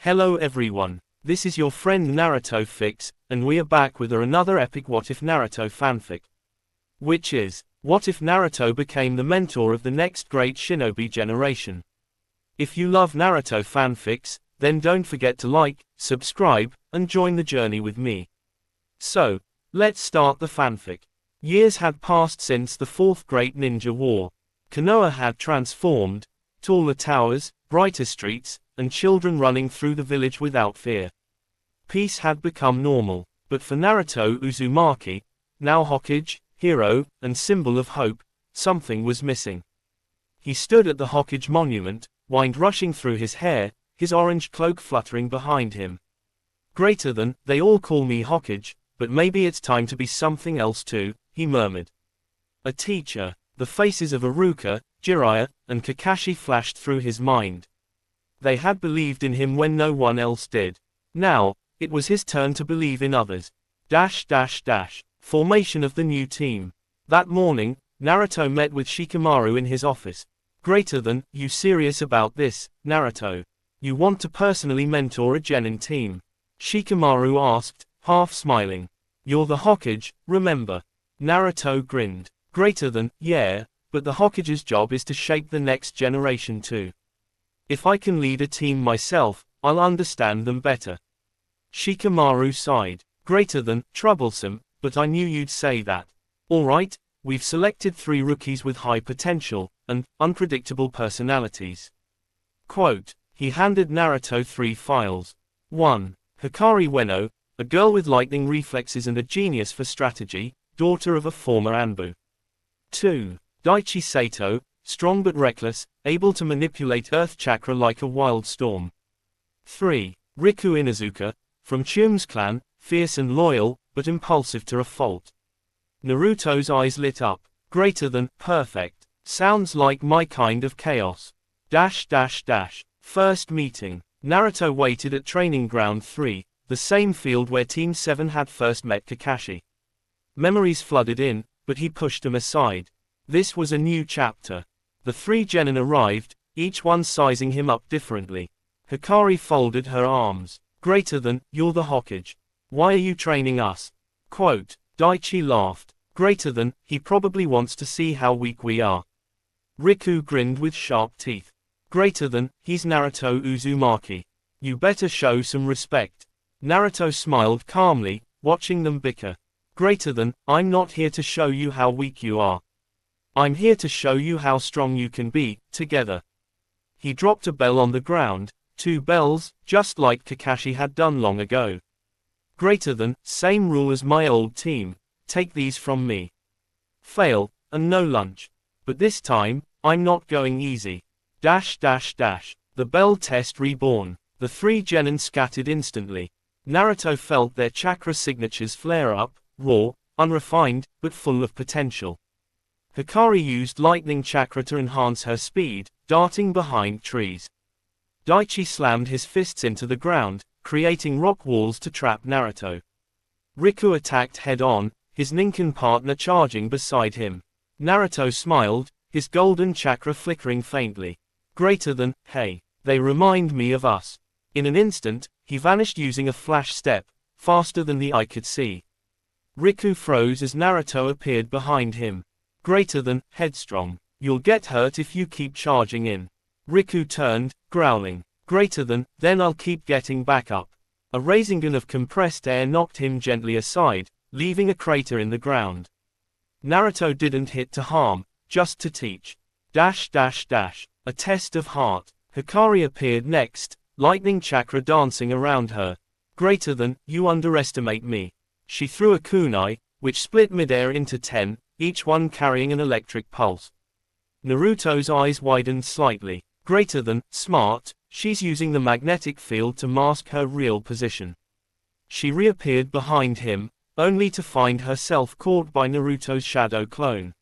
Hello everyone, this is your friend Naruto Fix, and we are back with another epic What If Naruto fanfic. Which is, what if Naruto became the mentor of the next great Shinobi generation? If you love Naruto fanfics, then don't forget to like, subscribe, and join the journey with me. So, let's start the fanfic. Years had passed since the Fourth Great Ninja War. Konoha had transformed, taller towers, brighter streets, and children running through the village without fear. Peace had become normal, but for Naruto Uzumaki, now Hokage, hero, and symbol of hope, something was missing. He stood at the Hokage monument, wind rushing through his hair, his orange cloak fluttering behind him. Greater than, they all call me Hokage, but maybe it's time to be something else too, he murmured. A teacher, the faces of Iruka, Jiraiya, and Kakashi flashed through his mind. They had believed in him when no one else did. Now, it was his turn to believe in others. Formation of the new team. That morning, Naruto met with Shikamaru in his office. Greater than, you serious about this, Naruto? You want to personally mentor a Genin team? Shikamaru asked, half smiling. You're the Hokage, remember? Naruto grinned. Greater than, yeah, but the Hokage's job is to shape the next generation too. If I can lead a team myself, I'll understand them better. Shikamaru sighed. Greater than, troublesome, but I knew you'd say that. Alright, we've selected 3 rookies with high potential, and unpredictable personalities. Quote, he handed Naruto 3 files. 1. Hikari Ueno, a girl with lightning reflexes and a genius for strategy, daughter of a former Anbu. 2. Daichi Sato, strong but reckless, able to manipulate earth chakra like a wild storm. 3. Riku Inuzuka, from Chum's clan, fierce and loyal, but impulsive to a fault. Naruto's eyes lit up. Greater than, perfect. Sounds like my kind of chaos. First meeting. Naruto waited at Training Ground 3, the same field where Team 7 had first met Kakashi. Memories flooded in, but he pushed them aside. This was a new chapter. The 3 genin arrived, each one sizing him up differently. Hikari folded her arms. Greater than, you're the Hokage. Why are you training us? Quote, Daichi laughed. Greater than, he probably wants to see how weak we are. Riku grinned with sharp teeth. Greater than, he's Naruto Uzumaki. You better show some respect. Naruto smiled calmly, watching them bicker. Greater than, I'm not here to show you how weak you are. I'm here to show you how strong you can be, together. He dropped a bell on the ground, 2 bells, just like Kakashi had done long ago. Greater than, same rule as my old team, take these from me. Fail, and no lunch. But this time, I'm not going easy. The bell test reborn. The 3 genin scattered instantly. Naruto felt their chakra signatures flare up, raw, unrefined, but full of potential. Hikari used lightning chakra to enhance her speed, darting behind trees. Daichi slammed his fists into the ground, creating rock walls to trap Naruto. Riku attacked head-on, his Ninken partner charging beside him. Naruto smiled, his golden chakra flickering faintly. Greater than, hey, they remind me of us. In an instant, he vanished using a flash step, faster than the eye could see. Riku froze as Naruto appeared behind him. Greater than, headstrong. You'll get hurt if you keep charging in. Riku turned, growling. Greater than, then I'll keep getting back up. A Rasengan of compressed air knocked him gently aside, leaving a crater in the ground. Naruto didn't hit to harm, just to teach. A test of heart. Hikari appeared next, lightning chakra dancing around her. Greater than, you underestimate me. She threw a kunai, which split midair into 10, each one carrying an electric pulse. Naruto's eyes widened slightly. Greater than, smart, she's using the magnetic field to mask her real position. She reappeared behind him, only to find herself caught by Naruto's shadow clone.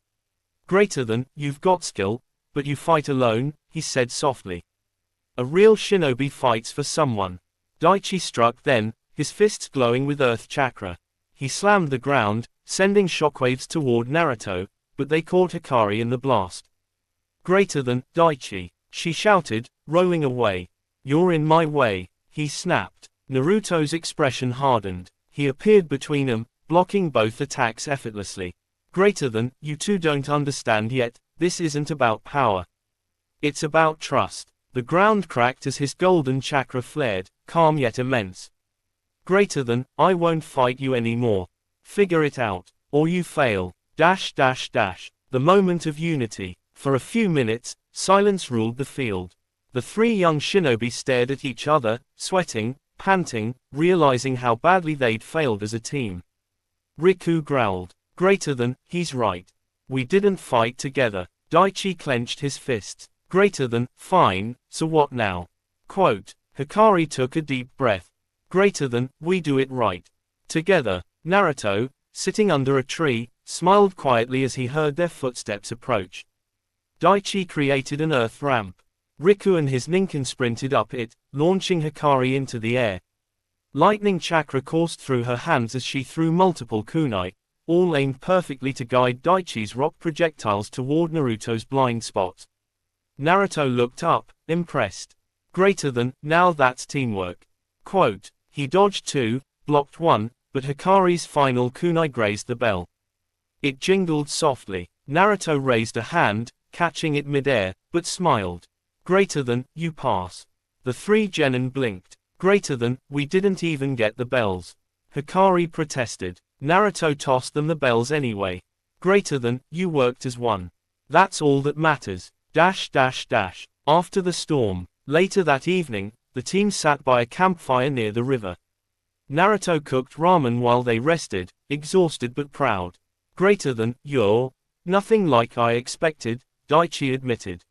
Greater than, you've got skill, but you fight alone, he said softly. A real shinobi fights for someone. Daichi struck then, his fists glowing with earth chakra. He slammed the ground, sending shockwaves toward Naruto, but they caught Hikari in the blast. Greater than, Daichi, she shouted, rolling away. You're in my way. he snapped. Naruto's expression hardened. He appeared between them, blocking both attacks effortlessly. Greater than, you two don't understand yet, this isn't about power. It's about trust. The ground cracked as his golden chakra flared, calm yet immense. Greater than, I won't fight you anymore. Figure it out, or you fail. The moment of unity. For a few minutes, silence ruled the field. The three young shinobi stared at each other, sweating, panting, realizing how badly they'd failed as a team. Riku growled. Greater than, he's right. We didn't fight together. Daichi clenched his fists. Greater than, fine, so what now? Quote. Hikari took a deep breath. Greater than, we do it right. Together. Naruto, sitting under a tree, smiled quietly as he heard their footsteps approach. Daichi created an earth ramp. Riku and his ninkin sprinted up it, launching Hikari into the air. Lightning chakra coursed through her hands as she threw multiple kunai, all aimed perfectly to guide Daichi's rock projectiles toward Naruto's blind spot. Naruto looked up, impressed. Greater than, now that's teamwork. Quote. He dodged two, blocked one, but Hikari's final kunai grazed the bell. It jingled softly. Naruto raised a hand, catching it midair, but smiled. Greater than, you pass. The three genin blinked. Greater than, we didn't even get the bells. Hikari protested. Naruto tossed them the bells anyway. Greater than, you worked as one. That's all that matters. After the storm. Later that evening, the team sat by a campfire near the river. Naruto cooked ramen while they rested, exhausted but proud. Greater than, you're nothing like I expected, Daichi admitted.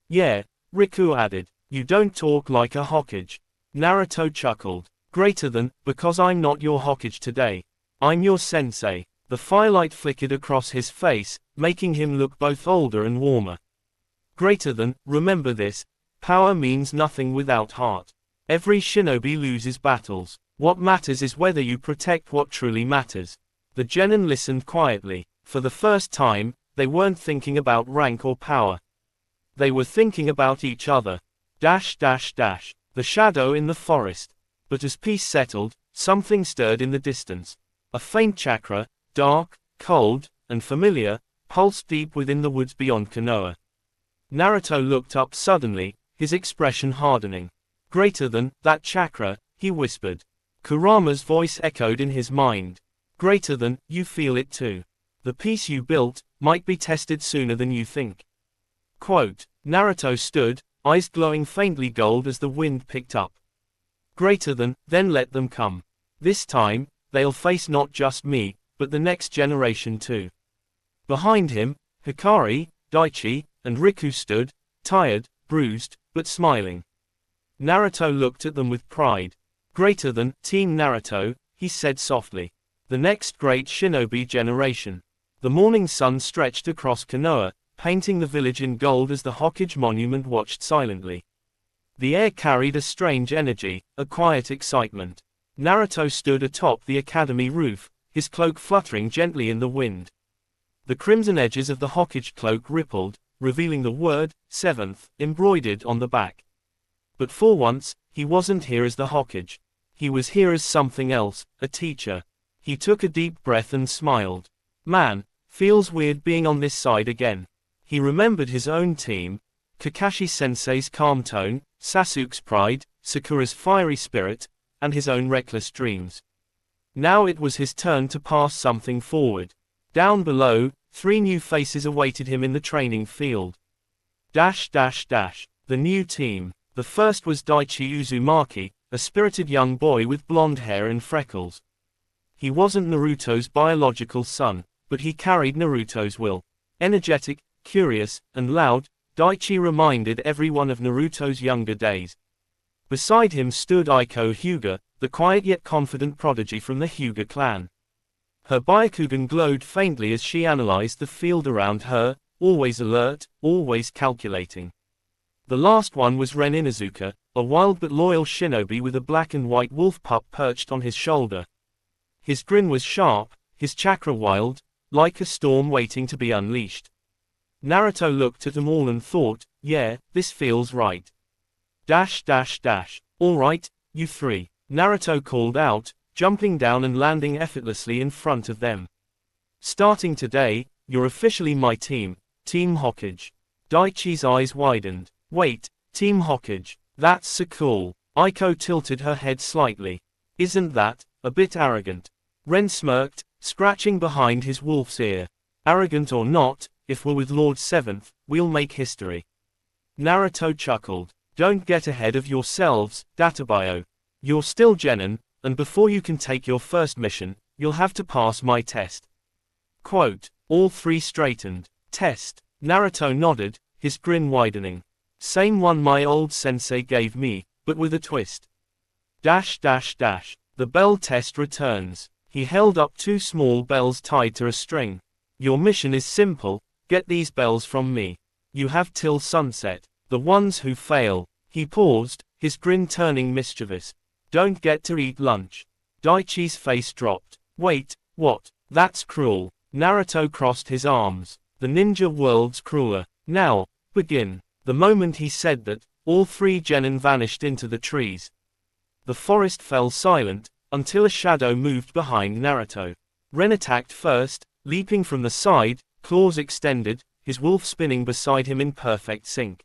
Yeah, Riku added. You don't talk like a Hokage. Naruto chuckled. Greater than, because I'm not your Hokage today. I'm your sensei. The firelight flickered across his face, making him look both older and warmer. Greater than, remember this, power means nothing without heart. Every shinobi loses battles. What matters is whether you protect what truly matters. The genin listened quietly. For the first time, they weren't thinking about rank or power. They were thinking about each other. The shadow in the forest. But as peace settled, something stirred in the distance. A faint chakra, dark, cold, and familiar, pulsed deep within the woods beyond Konoha. Naruto looked up suddenly, his expression hardening. Greater than, that chakra, he whispered. Kurama's voice echoed in his mind. Greater than, you feel it too. The peace you built, might be tested sooner than you think. Quote. Naruto stood, eyes glowing faintly gold as the wind picked up. Greater than, then let them come. This time, they'll face not just me, but the next generation too. Behind him, Hikari, Daichi, and Riku stood, tired, bruised, but smiling. Naruto looked at them with pride. Greater than, Team Naruto, he said softly. The next great shinobi generation. The morning sun stretched across Konoha, painting the village in gold as the Hokage monument watched silently. The air carried a strange energy, a quiet excitement. Naruto stood atop the academy roof, his cloak fluttering gently in the wind. The crimson edges of the Hokage cloak rippled, revealing the word, 7th, embroidered on the back. But for once, he wasn't here as the Hokage. He was here as something else, a teacher. He took a deep breath and smiled. Man, feels weird being on this side again. He remembered his own team, Kakashi-sensei's calm tone, Sasuke's pride, Sakura's fiery spirit, and his own reckless dreams. Now it was his turn to pass something forward. Down below, 3 new faces awaited him in the training field. The new team. The first was Daichi Uzumaki, a spirited young boy with blonde hair and freckles. He wasn't Naruto's biological son, but he carried Naruto's will. Energetic, curious, and loud, Daichi reminded everyone of Naruto's younger days. Beside him stood Aiko Hyuga, the quiet yet confident prodigy from the Hyuga clan. Her Byakugan glowed faintly as she analyzed the field around her, always alert, always calculating. The last one was Ren Inuzuka, a wild but loyal shinobi with a black and white wolf pup perched on his shoulder. His grin was sharp, his chakra wild, like a storm waiting to be unleashed. Naruto looked at them all and thought, yeah, this feels right. All right, You three, Naruto called out, jumping down and landing effortlessly in front of them. Starting today, you're officially my team, Team Hokage. Daichi's eyes widened. Wait, Team Hokage, that's so cool. Aiko tilted her head slightly. Isn't that a bit arrogant? Ren smirked, scratching behind his wolf's ear. Arrogant or not, if we're with Lord Seventh, we'll make history. Naruto chuckled. Don't get ahead of yourselves, Databio. You're still Genin, and before you can take your first mission, you'll have to pass my test. Quote, all three straightened. Test. Naruto nodded, his grin widening. Same one my old sensei gave me, but with a twist. The bell test returns. He held up two small bells tied to a string. Your mission is simple, get these bells from me. You have till sunset. The ones who fail. He paused, his grin turning mischievous. Don't get to eat lunch. Daichi's face dropped. Wait, what? That's cruel. Naruto crossed his arms. The ninja world's crueler. Now, begin. The moment he said that, all three genin vanished into the trees. The forest fell silent, until a shadow moved behind Naruto. Ren attacked first, leaping from the side, claws extended, his wolf spinning beside him in perfect sync.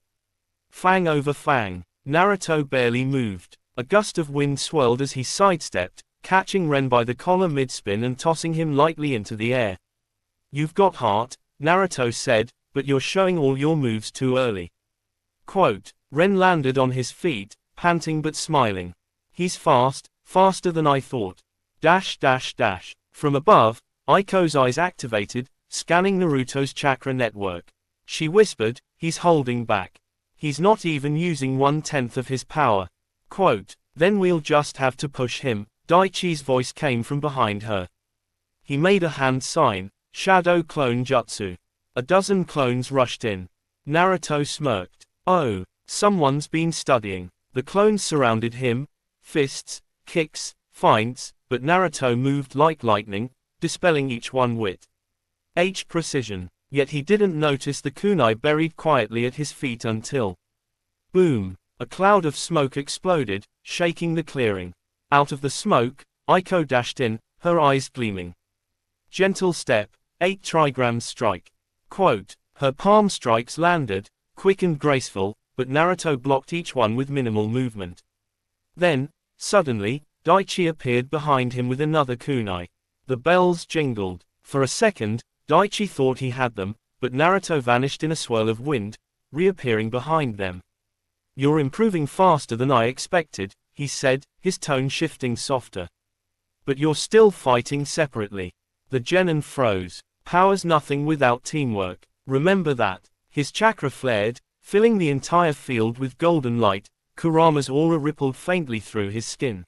Fang over fang. Naruto barely moved. A gust of wind swirled as he sidestepped, catching Ren by the collar mid-spin and tossing him lightly into the air. You've got heart, Naruto said, but you're showing all your moves too early. Quote, Ren landed on his feet, panting but smiling. He's fast, faster than I thought. From above, Aiko's eyes activated, scanning Naruto's chakra network. She whispered, he's holding back. He's not even using 1/10 of his power. Quote, then we'll just have to push him. Daichi's voice came from behind her. He made a hand sign, shadow clone jutsu. A dozen clones rushed in. Naruto smirked. Oh, someone's been studying. The clones surrounded him, fists, kicks, feints, but Naruto moved like lightning, dispelling each one with precision. Yet he didn't notice the kunai buried quietly at his feet until boom! A cloud of smoke exploded, shaking the clearing. Out of the smoke, Aiko dashed in, her eyes gleaming. Gentle step, 8 trigrams strike. Quote, her palm strikes landed, quick and graceful, but Naruto blocked each one with minimal movement. Then, suddenly, Daichi appeared behind him with another kunai. The bells jingled. For a second, Daichi thought he had them, but Naruto vanished in a swirl of wind, reappearing behind them. You're improving faster than I expected, he said, his tone shifting softer. But you're still fighting separately. The genin froze. Power's nothing without teamwork. Remember that. His chakra flared, filling the entire field with golden light. Kurama's aura rippled faintly through his skin.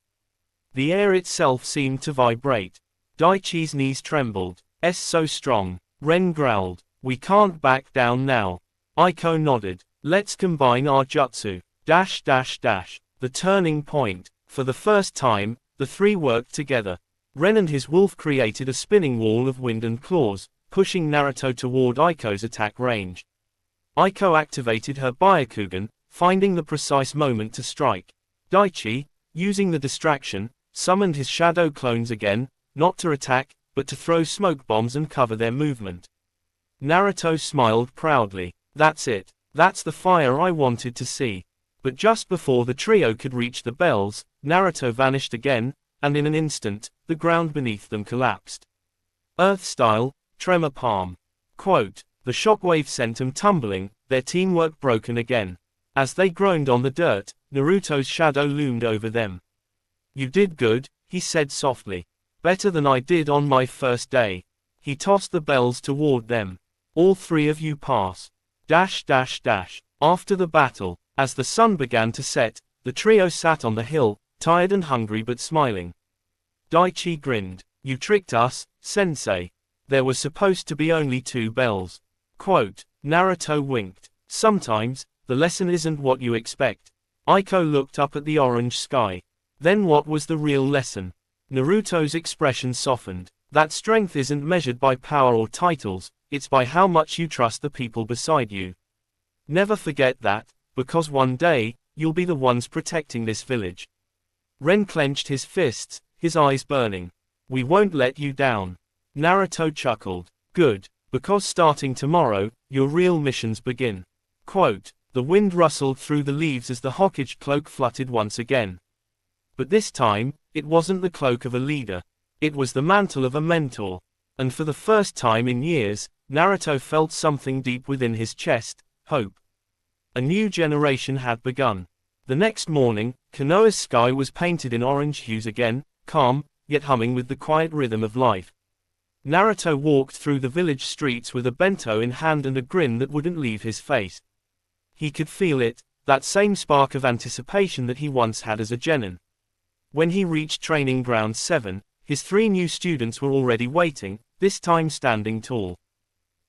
The air itself seemed to vibrate. Daichi's knees trembled. So strong. Ren growled. We can't back down now. Aiko nodded. Let's combine our jutsu. The turning point. For the first time, the three worked together. Ren and his wolf created a spinning wall of wind and claws, pushing Naruto toward Aiko's attack range. Aiko activated her Byakugan, finding the precise moment to strike. Daichi, using the distraction, summoned his shadow clones again, not to attack, but to throw smoke bombs and cover their movement. Naruto smiled proudly. That's it. That's the fire I wanted to see. But just before the trio could reach the bells, Naruto vanished again, and in an instant, the ground beneath them collapsed. Earth-style, tremor palm. Quote, the shockwave sent them tumbling, their teamwork broken again. As they groaned on the dirt, Naruto's shadow loomed over them. You did good, he said softly. Better than I did on my first day. He tossed the bells toward them. All three of you pass. After the battle, as the sun began to set, the trio sat on the hill, tired and hungry but smiling. Daichi grinned. You tricked us, sensei. There were supposed to be only 2 bells. Quote, Naruto winked. Sometimes, the lesson isn't what you expect. Aiko looked up at the orange sky. Then what was the real lesson? Naruto's expression softened. That strength isn't measured by power or titles, it's by how much you trust the people beside you. Never forget that, because one day, you'll be the ones protecting this village. Ren clenched his fists, his eyes burning. We won't let you down. Naruto chuckled. Good, because starting tomorrow, your real missions begin. Quote, the wind rustled through the leaves as the Hokage cloak fluttered once again. But this time, it wasn't the cloak of a leader. It was the mantle of a mentor. And for the first time in years, Naruto felt something deep within his chest, hope. A new generation had begun. The next morning, Konoha's sky was painted in orange hues again, calm, yet humming with the quiet rhythm of life. Naruto walked through the village streets with a bento in hand and a grin that wouldn't leave his face. He could feel it, that same spark of anticipation that he once had as a genin. When he reached Training Ground 7, his 3 new students were already waiting, this time standing tall.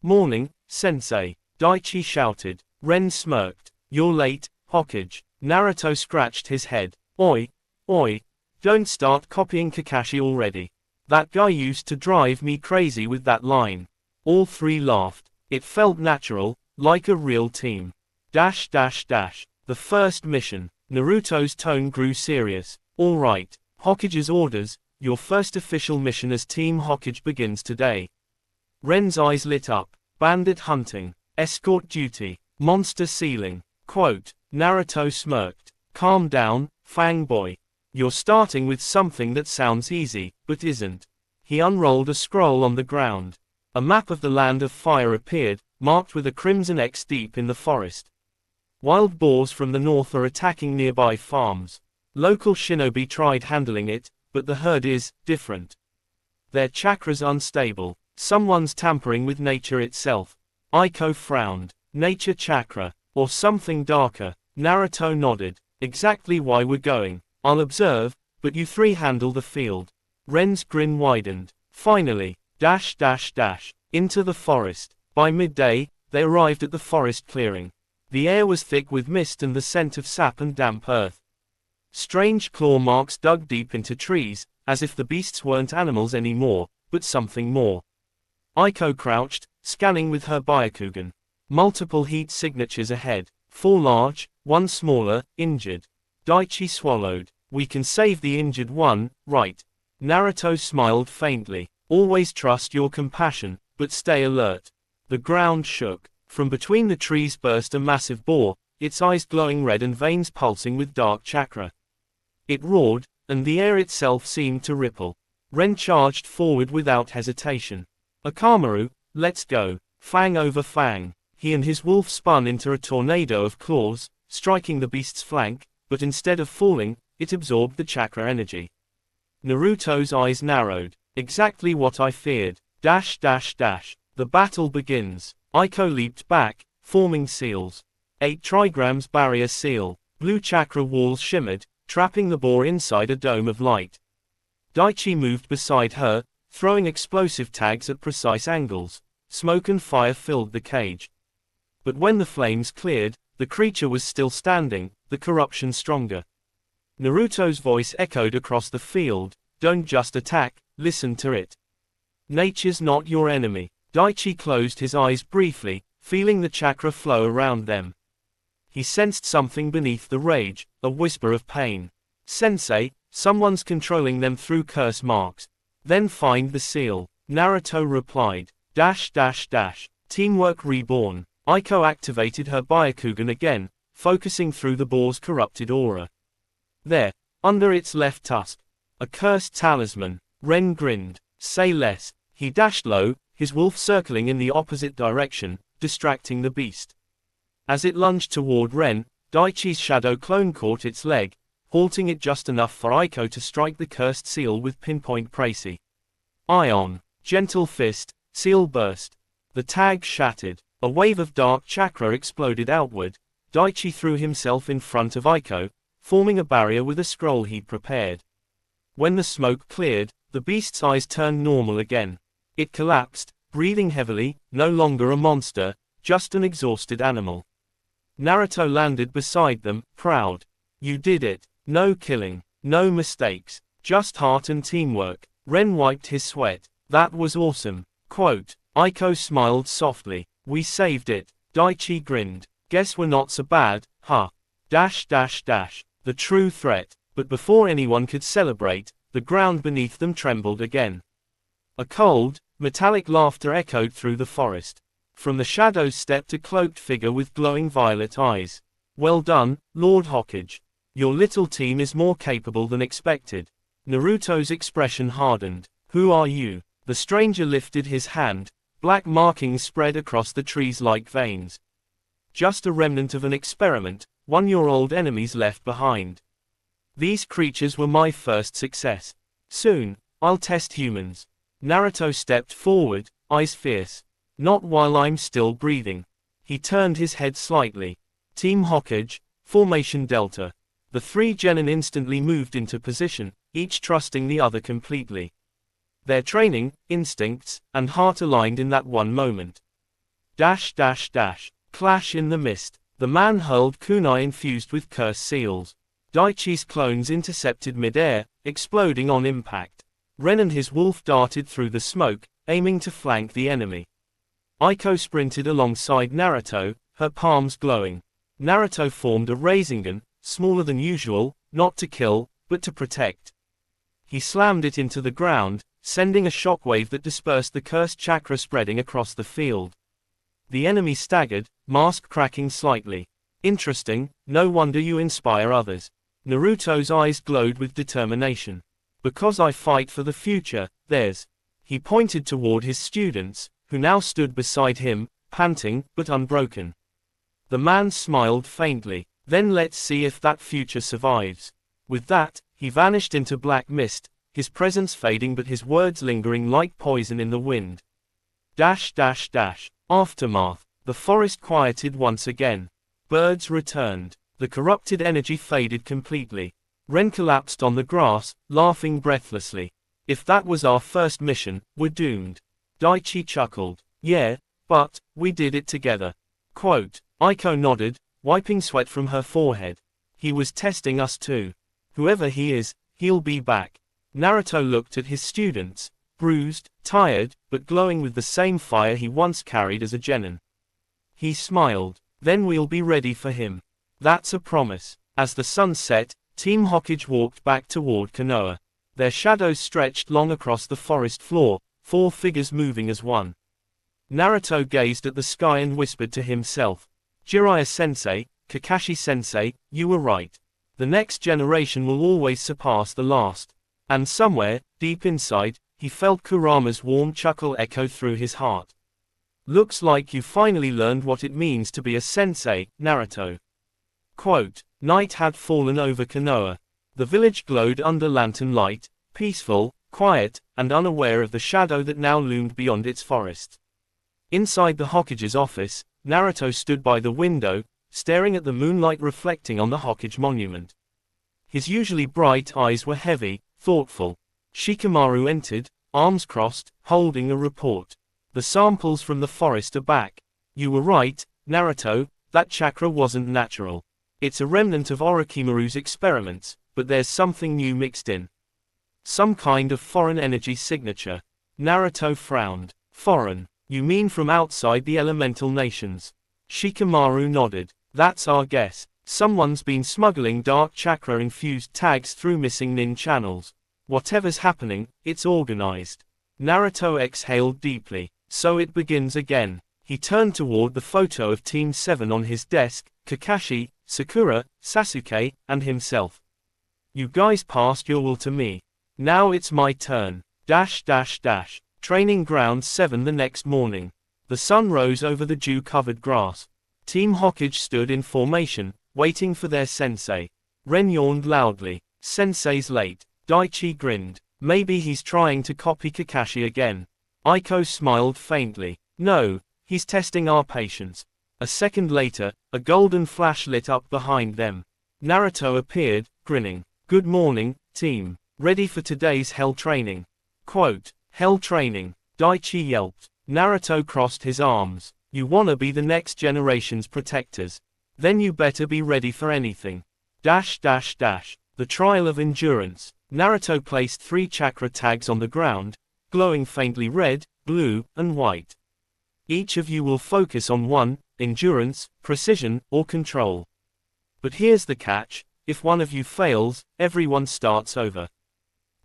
Morning, Sensei, Daichi shouted. Ren smirked. You're late, Hokage. Naruto scratched his head. Oi, oi, don't start copying Kakashi already. That guy used to drive me crazy with that line. All 3 laughed. It felt natural, like a real team. The first mission. Naruto's tone grew serious. All right, Hokage's orders, your first official mission as Team Hokage begins today. Ren's eyes lit up. Bandit hunting, escort duty, monster sealing. Quote, Naruto smirked. Calm down, Fang boy. You're starting with something that sounds easy, but isn't. He unrolled a scroll on the ground. A map of the Land of Fire appeared, marked with a crimson X deep in the forest. Wild boars from the north are attacking nearby farms. Local shinobi tried handling it, but the herd is different. Their chakra's unstable. Someone's tampering with nature itself. Aiko frowned. Nature chakra, or something darker. Naruto nodded. Exactly why we're going. I'll observe, but you 3 handle the field. Ren's grin widened. Finally, into the forest. By midday, they arrived at the forest clearing. The air was thick with mist and the scent of sap and damp earth. Strange claw marks dug deep into trees, as if the beasts weren't animals anymore, but something more. Aiko crouched, scanning with her Byakugan. Multiple heat signatures ahead. 4 large, 1 smaller, injured. Daichi swallowed. We can save the injured one, right? Naruto smiled faintly. Always trust your compassion, but stay alert. The ground shook. From between the trees burst a massive boar, its eyes glowing red and veins pulsing with dark chakra. It roared, and the air itself seemed to ripple. Ren charged forward without hesitation. Akamaru, let's go. Fang over fang. He and his wolf spun into a tornado of claws, striking the beast's flank, but instead of falling, it absorbed the chakra energy. Naruto's eyes narrowed. Exactly what I feared. The battle begins. Aiko leaped back, forming seals. 8 trigrams barrier seal. Blue chakra walls shimmered, trapping the boar inside a dome of light. Daichi moved beside her, throwing explosive tags at precise angles. Smoke and fire filled the cage. But when the flames cleared, the creature was still standing, the corruption stronger. Naruto's voice echoed across the field, don't just attack, listen to it. Nature's not your enemy. Daichi closed his eyes briefly, feeling the chakra flow around them. He sensed something beneath the rage, a whisper of pain. Sensei, someone's controlling them through curse marks. Then find the seal. Naruto replied. Teamwork reborn. Aiko activated her Byakugan again, focusing through the boar's corrupted aura. There, under its left tusk. A cursed talisman. Ren grinned. Say less. He dashed low, his wolf circling in the opposite direction, distracting the beast. As it lunged toward Ren, Daichi's shadow clone caught its leg, halting it just enough for Aiko to strike the cursed seal with pinpoint précis. Ion. Gentle fist, seal burst. The tag shattered. A wave of dark chakra exploded outward. Daichi threw himself in front of Aiko, forming a barrier with a scroll he'd prepared. When the smoke cleared, the beast's eyes turned normal again. It collapsed, breathing heavily, no longer a monster, just an exhausted animal. Naruto landed beside them, proud. You did it. No killing, no mistakes, just heart and teamwork. Ren wiped his sweat. That was awesome. Quote, Aiko smiled softly. We saved it. Daichi grinned. Guess we're not so bad, huh? The true threat. But before anyone could celebrate, the ground beneath them trembled again. A cold, metallic laughter echoed through the forest. From the shadows stepped a cloaked figure with glowing violet eyes. "Well done, Lord Hokage. Your little team is more capable than expected." Naruto's expression hardened. "Who are you?" The stranger lifted his hand. Black markings spread across the trees like veins. "Just a remnant of an experiment, one your old enemies left behind. These creatures were my first success. Soon, I'll test humans." Naruto stepped forward, eyes fierce. "Not while I'm still breathing." He turned his head slightly. "Team Hokage, Formation Delta." The three genin instantly moved into position, each trusting the other completely. Their training, instincts, and heart aligned in that one moment. Dash dash dash. Clash in the mist. The man hurled kunai infused with curse seals. Daichi's clones intercepted mid-air, exploding on impact. Ren and his wolf darted through the smoke, aiming to flank the enemy. Aiko sprinted alongside Naruto, her palms glowing. Naruto formed a Rasengan, smaller than usual, not to kill, but to protect. He slammed it into the ground, sending a shockwave that dispersed the cursed chakra spreading across the field. The enemy staggered, mask cracking slightly. "Interesting, no wonder you inspire others." Naruto's eyes glowed with determination. "Because I fight for the future, there's." He pointed toward his students, who now stood beside him, panting, but unbroken. The man smiled faintly. "Then let's see if that future survives." With that, he vanished into black mist, his presence fading but his words lingering like poison in the wind. Dash dash dash. Aftermath. The forest quieted once again. Birds returned. The corrupted energy faded completely. Ren collapsed on the grass, laughing breathlessly. "If that was our first mission, we're doomed." Daichi chuckled. "Yeah, but we did it together." Quote. Aiko nodded, wiping sweat from her forehead. "He was testing us too. Whoever he is, he'll be back." Naruto looked at his students, bruised, tired, but glowing with the same fire he once carried as a genin. He smiled. "Then we'll be ready for him." "That's a promise." As the sun set, Team Hokage walked back toward Konoha. Their shadows stretched long across the forest floor, four figures moving as one. Naruto gazed at the sky and whispered to himself, "Jiraiya-sensei, Kakashi-sensei, you were right. The next generation will always surpass the last." And somewhere, deep inside, he felt Kurama's warm chuckle echo through his heart. "Looks like you finally learned what it means to be a sensei, Naruto." Quote. Night had fallen over Konoha. The village glowed under lantern light, peaceful, quiet, and unaware of the shadow that now loomed beyond its forest. Inside the Hokage's office, Naruto stood by the window, staring at the moonlight reflecting on the Hokage monument. His usually bright eyes were heavy, thoughtful. Shikamaru entered, arms crossed, holding a report. "The samples from the forest are back. You were right, Naruto, that chakra wasn't natural. It's a remnant of Orochimaru's experiments, but there's something new mixed in. Some kind of foreign energy signature." Naruto frowned. "Foreign? You mean from outside the elemental nations?" Shikamaru nodded. "That's our guess. Someone's been smuggling dark chakra-infused tags through missing nin channels. Whatever's happening, it's organized." Naruto exhaled deeply. "So it begins again." He turned toward the photo of Team 7 on his desk, Kakashi, Sakura, Sasuke, and himself. "You guys passed your will to me. Now it's my turn." Dash dash dash. Training Ground 7 the next morning. The sun rose over the dew-covered grass. Team Hokage stood in formation, waiting for their sensei. Ren yawned loudly. "Sensei's late." Daichi grinned. "Maybe he's trying to copy Kakashi again." Aiko smiled faintly. "No, he's testing our patience." A second later, a golden flash lit up behind them. Naruto appeared, grinning. "Good morning, team. Ready for today's hell training?" Quote. "Hell training," Daichi yelped. Naruto crossed his arms. "You wanna be the next generation's protectors? Then you better be ready for anything." Dash dash dash. The trial of endurance. Naruto placed 3 chakra tags on the ground, glowing faintly red, blue, and white. "Each of you will focus on one, endurance, precision, or control. But here's the catch, if one of you fails, everyone starts over.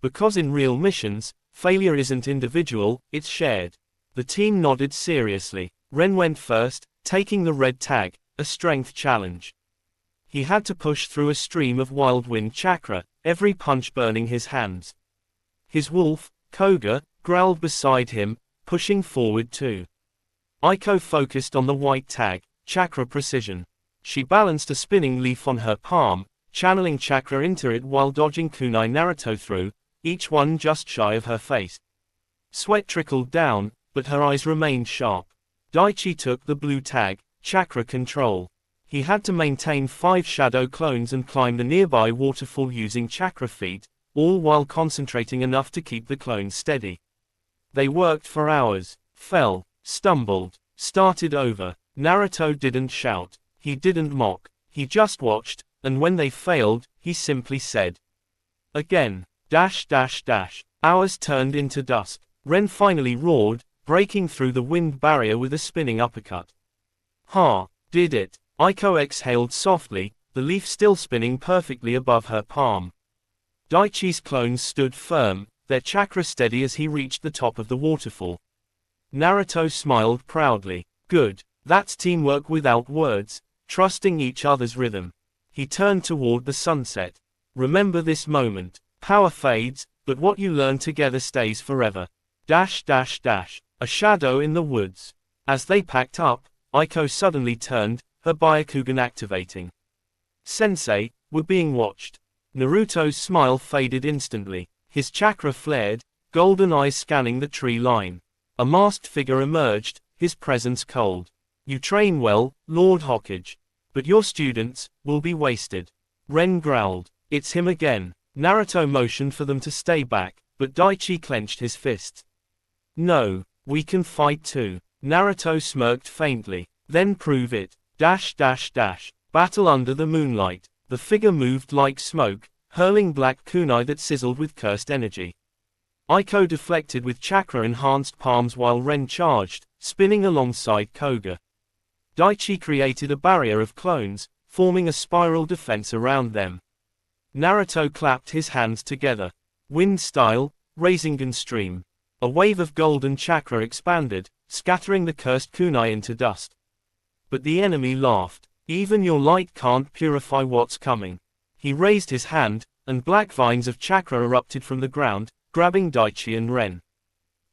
Because in real missions, failure isn't individual, it's shared. The team nodded seriously. Ren went first, taking the red tag, a strength challenge. He had to push through a stream of wild wind chakra, every punch burning his hands. His wolf, Koga, growled beside him, pushing forward too. Aiko focused on the white tag, chakra precision. She balanced a spinning leaf on her palm, channeling chakra into it while dodging kunai Naruto through, each one just shy of her face. Sweat trickled down, but her eyes remained sharp. Daichi took the blue tag, chakra control. He had to maintain 5 shadow clones and climb the nearby waterfall using chakra feet, all while concentrating enough to keep the clones steady. They worked for hours, fell, stumbled, started over. Naruto didn't shout, he didn't mock, he just watched, and when they failed, he simply said, "Again." Hours turned into dusk. Ren finally roared, breaking through the wind barrier with a spinning uppercut. "Ha, did it." Aiko exhaled softly, the leaf still spinning perfectly above her palm. Daichi's clones stood firm, their chakra steady as he reached the top of the waterfall. Naruto smiled proudly. Good, that's teamwork without words, trusting each other's rhythm. He turned toward the sunset. Remember this moment. Power fades, but what you learn together stays forever. A shadow in the woods. As they packed up, Aiko suddenly turned, her Byakugan activating. "Sensei, we're being watched." Naruto's smile faded instantly. His chakra flared, golden eyes scanning the tree line. A masked figure emerged, his presence cold. "You train well, Lord Hokage. But your students will be wasted." Ren growled. "It's him again." Naruto motioned for them to stay back, but Daichi clenched his fists. "No, we can fight too." Naruto smirked faintly. "Then prove it." Battle under the moonlight. The figure moved like smoke, hurling black kunai that sizzled with cursed energy. Aiko deflected with chakra-enhanced palms while Ren charged, spinning alongside Koga. Daichi created a barrier of clones, forming a spiral defense around them. Naruto clapped his hands together. Wind style, Rasengan stream. A wave of golden chakra expanded, scattering the cursed kunai into dust. But the enemy laughed. "Even your light can't purify what's coming." He raised his hand, and black vines of chakra erupted from the ground, grabbing Daichi and Ren.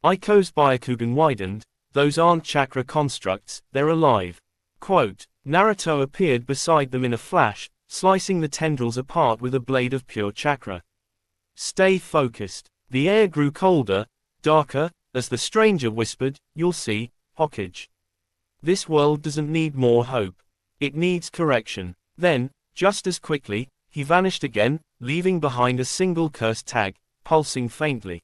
Aiko's Byakugan widened. "Those aren't chakra constructs, they're alive." Quote, Naruto appeared beside them in a flash, slicing the tendrils apart with a blade of pure chakra. "Stay focused." The air grew colder, darker, as the stranger whispered, "You'll see, Hokage. This world doesn't need more hope. It needs correction." Then, just as quickly, he vanished again, leaving behind a single cursed tag, pulsing faintly.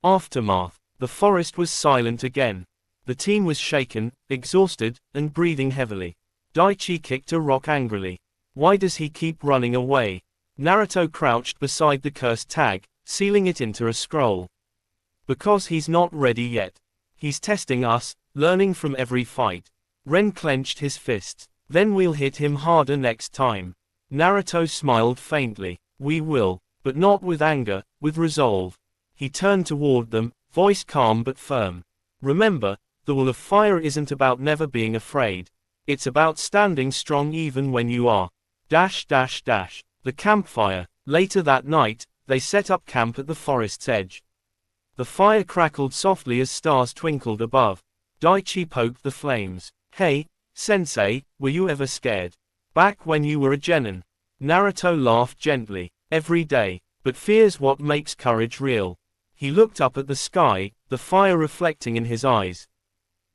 Aftermath. The forest was silent again. The team was shaken, exhausted, and breathing heavily. Daichi kicked a rock angrily. "Why does he keep running away?" Naruto crouched beside the cursed tag, sealing it into a scroll. "Because he's not ready yet. He's testing us, learning from every fight." Ren clenched his fists. "Then we'll hit him harder next time." Naruto smiled faintly. "We will, but not with anger, with resolve." He turned toward them, voice calm but firm. "Remember, the wall of fire isn't about never being afraid. It's about standing strong even when you are. The campfire. Later that night, they set up camp at the forest's edge. The fire crackled softly as stars twinkled above. Daichi poked the flames. "Hey, Sensei, were you ever scared? Back when you were a genin?" Naruto laughed gently. "Every day. But fear's what makes courage real." He looked up at the sky, the fire reflecting in his eyes.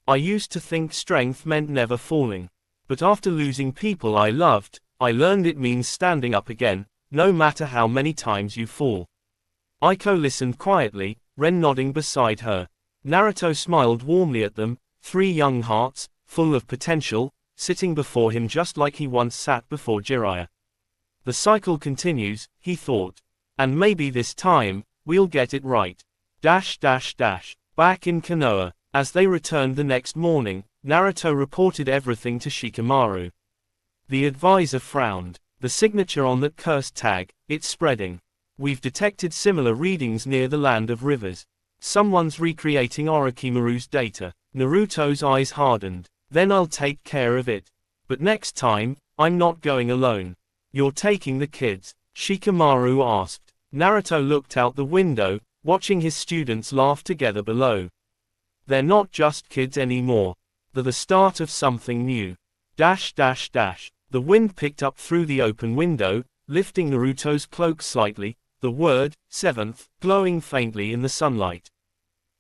"I used to think strength meant never falling. But after losing people I loved, I learned it means standing up again, no matter how many times you fall." Aiko listened quietly, Ren nodding beside her. Naruto smiled warmly at them, 3 young hearts, full of potential, sitting before him just like he once sat before Jiraiya. "The cycle continues," he thought. "And maybe this time, we'll get it right." Back in Konoha. As they returned the next morning, Naruto reported everything to Shikamaru. The advisor frowned. The signature on that cursed tag, it's spreading. We've detected similar readings near the Land of Rivers. Someone's recreating Orochimaru's data. Naruto's eyes hardened. Then I'll take care of it. But next time, I'm not going alone. You're taking the kids? Shikamaru asked. Naruto looked out the window, watching his students laugh together below. They're not just kids anymore. They're the start of something new. The wind picked up through the open window, lifting Naruto's cloak slightly, the word, 7th, glowing faintly in the sunlight.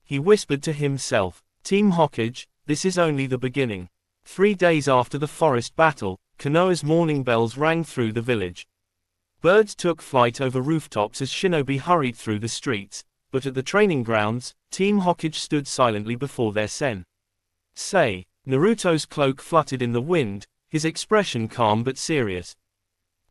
He whispered to himself, Team Hokage, this is only the beginning. 3 days after the forest battle, Konoha's morning bells rang through the village. Birds took flight over rooftops as Shinobi hurried through the streets, but at the training grounds, Team Hokage stood silently before their sensei. Naruto's cloak fluttered in the wind, his expression calm but serious.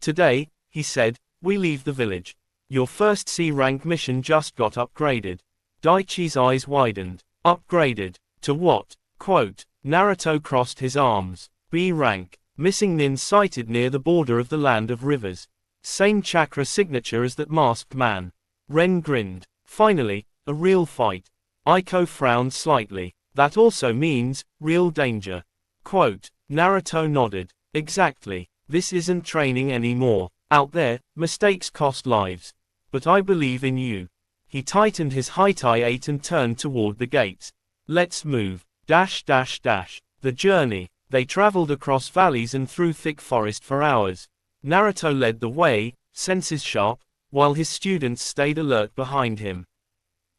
Today, he said, we leave the village. Your first C-rank mission just got upgraded. Daichi's eyes widened. Upgraded? To what? Quote. Naruto crossed his arms. B rank. Missing nin sighted near the border of the Land of Rivers. Same chakra signature as that masked man. Ren grinned. Finally, a real fight. Aiko frowned slightly. That also means, real danger. Quote. Naruto nodded. Exactly. This isn't training anymore. Out there, mistakes cost lives. But I believe in you. He tightened his high-tie 8 and turned toward the gates. Let's move. The journey. They traveled across valleys and through thick forest for hours. Naruto led the way, senses sharp, while his students stayed alert behind him.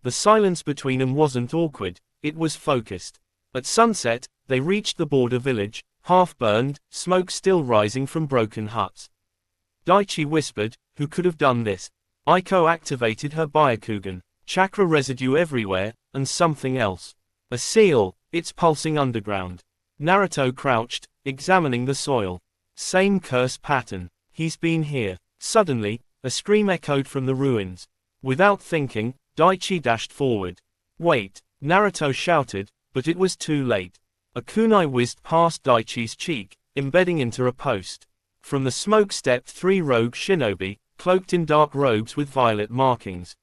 The silence between them wasn't awkward, it was focused. At sunset, they reached the border village, half-burned, smoke still rising from broken huts. Daichi whispered, who could have done this? Aiko activated her Byakugan. Chakra residue everywhere, and something else. A seal, it's pulsing underground. Naruto crouched, examining the soil. Same curse pattern. He's been here. Suddenly, a scream echoed from the ruins. Without thinking, Daichi dashed forward. Wait, Naruto shouted, but it was too late. A kunai whizzed past Daichi's cheek, embedding into a post. From the smoke stepped 3 rogue shinobi, cloaked in dark robes with violet markings.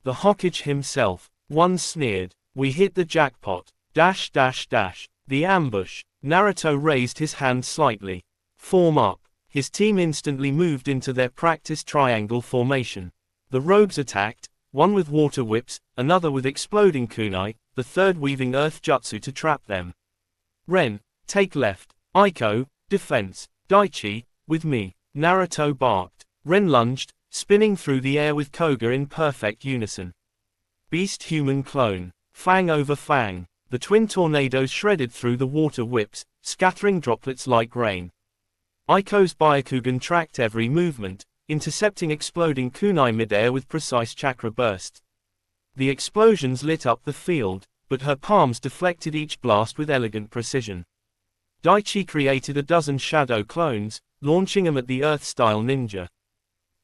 The Hokage himself. One sneered. We hit the jackpot. The ambush. Naruto raised his hand slightly. Form up. His team instantly moved into their practice triangle formation. The rogues attacked, one with water whips, another with exploding kunai, the third weaving earth jutsu to trap them. Ren, take left. Aiko, defense. Daichi, with me. Naruto barked. Ren lunged, spinning through the air with Koga in perfect unison. Beast-human clone. Fang over fang. The twin tornadoes shredded through the water whips, scattering droplets like rain. Aiko's Byakugan tracked every movement, intercepting exploding kunai midair with precise chakra bursts. The explosions lit up the field, but her palms deflected each blast with elegant precision. Daichi created a dozen shadow clones, launching them at the Earth-style ninja.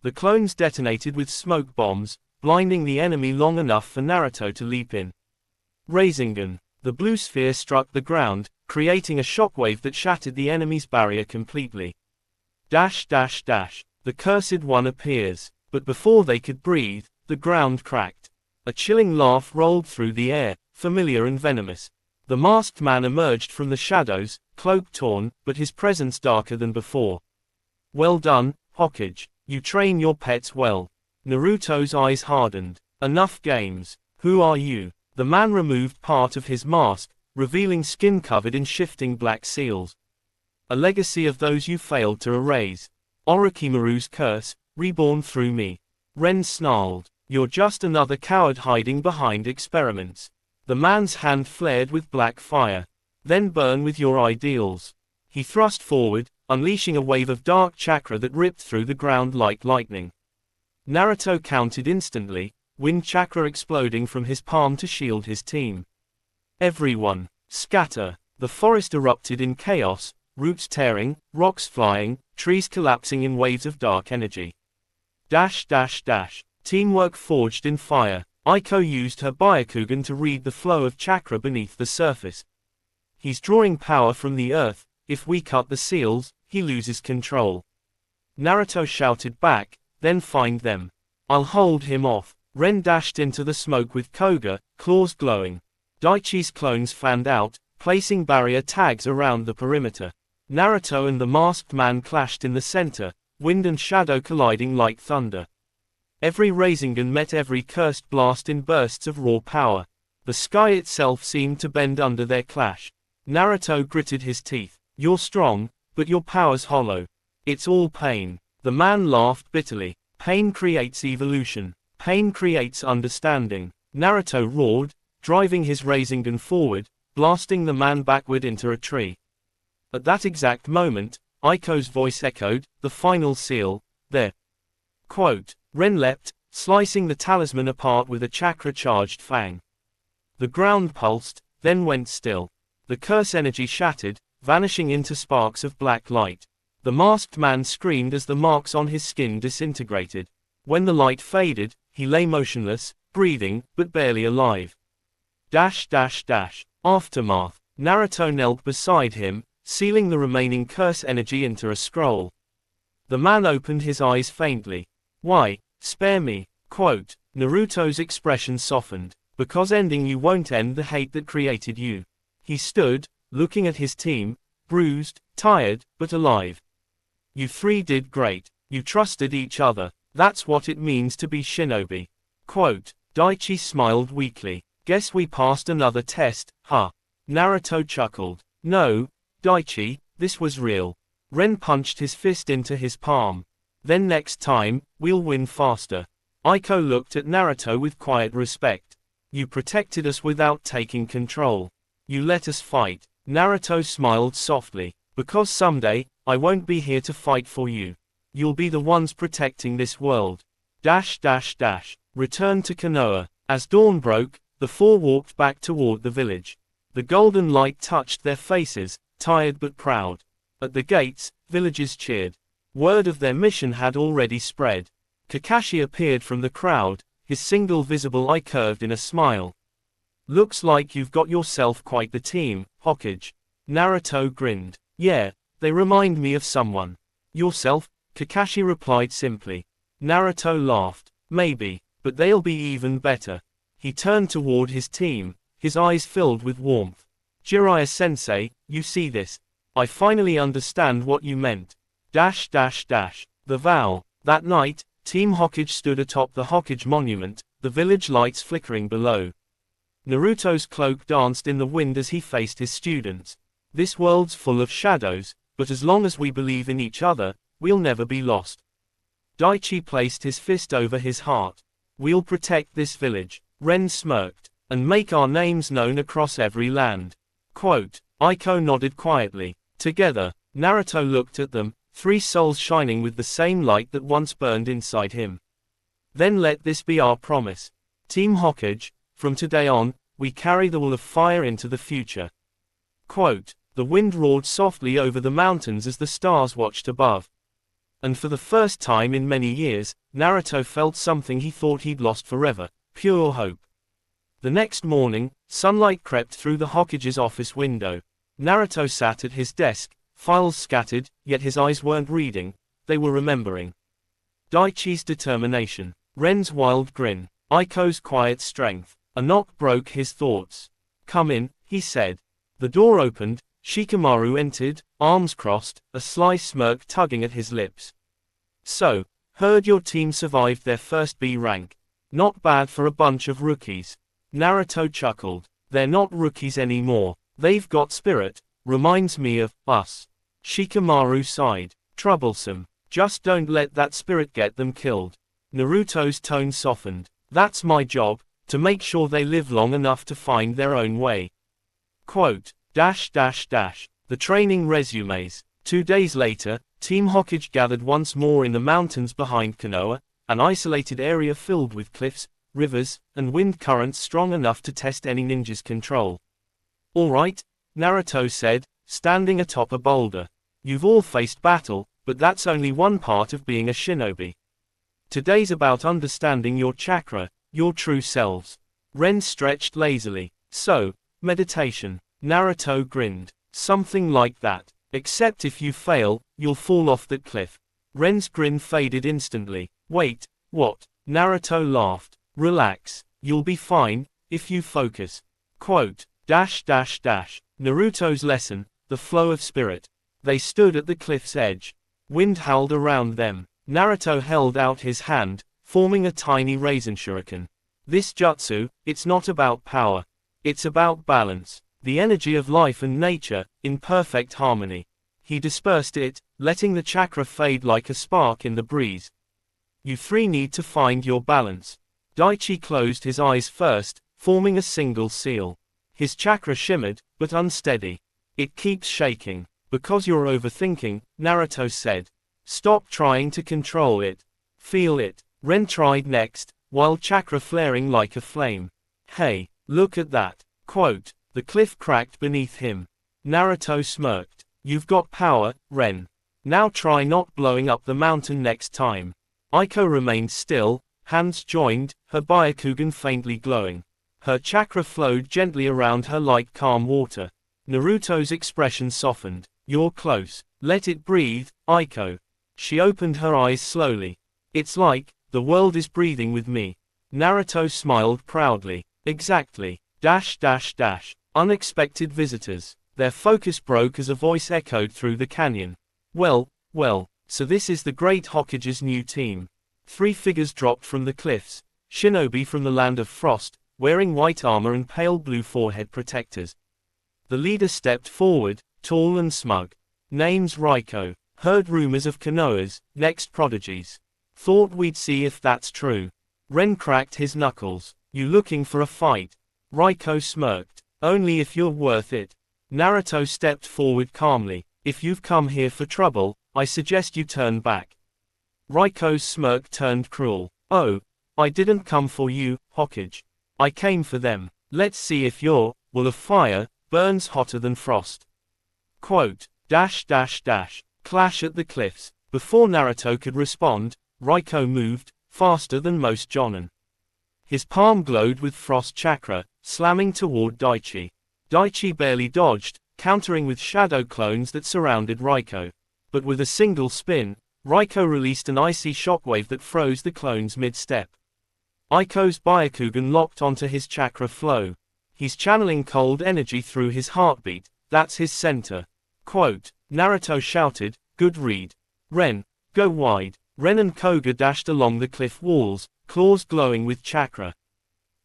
The clones detonated with smoke bombs, blinding the enemy long enough for Naruto to leap in. Rasengan. The blue sphere struck the ground, creating a shockwave that shattered the enemy's barrier completely. The cursed one appears, but before they could breathe, the ground cracked. A chilling laugh rolled through the air, familiar and venomous. The masked man emerged from the shadows, cloak torn, but his presence darker than before. Well done, Hokage. You train your pets well. Naruto's eyes hardened. Enough games. Who are you? The man removed part of his mask, revealing skin covered in shifting black seals. A legacy of those you failed to erase. Orochimaru's curse, reborn through me. Ren snarled. You're just another coward hiding behind experiments. The man's hand flared with black fire. Then burn with your ideals. He thrust forward, unleashing a wave of dark chakra that ripped through the ground like lightning. Naruto counted instantly, wind chakra exploding from his palm to shield his team. Everyone, scatter. The forest erupted in chaos, roots tearing, rocks flying, trees collapsing in waves of dark energy. Teamwork forged in fire. Aiko used her Byakugan to read the flow of chakra beneath the surface. He's drawing power from the earth. If we cut the seals, he loses control. Naruto shouted back, then find them. I'll hold him off. Ren dashed into the smoke with Koga, claws glowing. Daichi's clones fanned out, placing barrier tags around the perimeter. Naruto and the masked man clashed in the center, wind and shadow colliding like thunder. Every Rasengan met every cursed blast in bursts of raw power. The sky itself seemed to bend under their clash. Naruto gritted his teeth. You're strong, but your power's hollow. It's all pain. The man laughed bitterly. Pain creates evolution. Pain creates understanding. Naruto roared, driving his Rasengan forward, blasting the man backward into a tree. At that exact moment, Aiko's voice echoed, the final seal, there. Quote, Ren leapt, slicing the talisman apart with a chakra-charged fang. The ground pulsed, then went still. The curse energy shattered, vanishing into sparks of black light. The masked man screamed as the marks on his skin disintegrated. When the light faded, he lay motionless, breathing, but barely alive. Aftermath. Naruto knelt beside him, sealing the remaining curse energy into a scroll. The man opened his eyes faintly. Why, spare me. Quote, Naruto's expression softened. Because ending you won't end the hate that created you. He stood, looking at his team, bruised, tired, but alive. You three did great. You trusted each other. That's what it means to be Shinobi. Quote, Daichi smiled weakly. Guess we passed another test, huh? Naruto chuckled. No, Daichi, this was real. Ren punched his fist into his palm. Then next time, we'll win faster. Aiko looked at Naruto with quiet respect. You protected us without taking control. You let us fight. Naruto smiled softly. Because someday, I won't be here to fight for you. You'll be the ones protecting this world. Return to Konoha. As dawn broke, the four walked back toward the village. The golden light touched their faces, tired but proud. At the gates, villagers cheered. Word of their mission had already spread. Kakashi appeared from the crowd, his single visible eye curved in a smile. Looks like you've got yourself quite the team, Hokage. Naruto grinned. Yeah, they remind me of someone. Yourself? Kakashi replied simply. Naruto laughed. Maybe, but they'll be even better. He turned toward his team, his eyes filled with warmth. Jiraiya-sensei, you see this? I finally understand what you meant. The vow. That night, Team Hokage stood atop the Hokage monument, the village lights flickering below. Naruto's cloak danced in the wind as he faced his students. This world's full of shadows, but as long as we believe in each other, we'll never be lost. Daichi placed his fist over his heart. We'll protect this village. Ren smirked. And make our names known across every land. Quote, Aiko nodded quietly. Together, Naruto looked at them, three souls shining with the same light that once burned inside him. Then let this be our promise. Team Hokage, from today on, we carry the will of fire into the future. Quote, the wind roared softly over the mountains as the stars watched above. And for the first time in many years, Naruto felt something he thought he'd lost forever, pure hope. The next morning, sunlight crept through the Hokage's office window. Naruto sat at his desk, files scattered, yet his eyes weren't reading, they were remembering. Daichi's determination, Ren's wild grin, Aiko's quiet strength. A knock broke his thoughts. Come in, he said. The door opened, Shikamaru entered, arms crossed, a sly smirk tugging at his lips. So, heard your team survived their first B rank. Not bad for a bunch of rookies. Naruto chuckled. They're not rookies anymore. They've got spirit. Reminds me of us. Shikamaru sighed. Troublesome. Just don't let that spirit get them killed. Naruto's tone softened. That's my job, to make sure they live long enough to find their own way. Quote, The training resumes. 2 days later, Team Hokage gathered once more in the mountains behind Konoha, an isolated area filled with cliffs, rivers, and wind currents strong enough to test any ninja's control. All right, Naruto said, standing atop a boulder. You've all faced battle, but that's only one part of being a shinobi. Today's about understanding your chakra, your true selves. Ren stretched lazily. So, meditation. Naruto grinned. Something like that. Except if you fail, you'll fall off that cliff. Ren's grin faded instantly. Wait, what? Naruto laughed. Relax, you'll be fine, if you focus. Quote, Naruto's lesson, the flow of spirit. They stood at the cliff's edge. Wind howled around them. Naruto held out his hand, forming a tiny raisin shuriken. This jutsu, it's not about power. It's about balance. The energy of life and nature, in perfect harmony. He dispersed it, letting the chakra fade like a spark in the breeze. You three need to find your balance. Daichi closed his eyes first, forming a single seal. His chakra shimmered, but unsteady. It keeps shaking. Because you're overthinking, Naruto said. Stop trying to control it. Feel it. Ren tried next, wild chakra flaring like a flame. Hey, look at that. Quote, the cliff cracked beneath him. Naruto smirked. You've got power, Ren. Now try not blowing up the mountain next time. Aiko remained still, hands joined, her Byakugan faintly glowing. Her chakra flowed gently around her like calm water. Naruto's expression softened. You're close. Let it breathe, Aiko. She opened her eyes slowly. It's like, the world is breathing with me. Naruto smiled proudly. Exactly. Unexpected visitors. Their focus broke as a voice echoed through the canyon. Well, so this is the great Hokage's new team. 3 figures dropped from the cliffs. Shinobi from the land of frost, wearing white armor and pale blue forehead protectors. The leader stepped forward, tall and smug. Name's Raiko. Heard rumors of Konoha's next prodigies. Thought we'd see if that's true. Ren cracked his knuckles. You looking for a fight? Raiko smirked. Only if you're worth it. Naruto stepped forward calmly. If you've come here for trouble, I suggest you turn back. Raiko's smirk turned cruel. Oh, I didn't come for you, Hokage. I came for them. Let's see if your will of fire burns hotter than frost. Quote, Clash at the cliffs. Before Naruto could respond, Raiko moved, faster than most jonin. His palm glowed with frost chakra, slamming toward Daichi. Daichi barely dodged, countering with shadow clones that surrounded Raiko. But with a single spin, Raiko released an icy shockwave that froze the clones mid-step. Aiko's Byakugan locked onto his chakra flow. He's channeling cold energy through his heartbeat, that's his center. Quote, Naruto shouted, good read. Ren, go wide. Ren and Koga dashed along the cliff walls, claws glowing with chakra.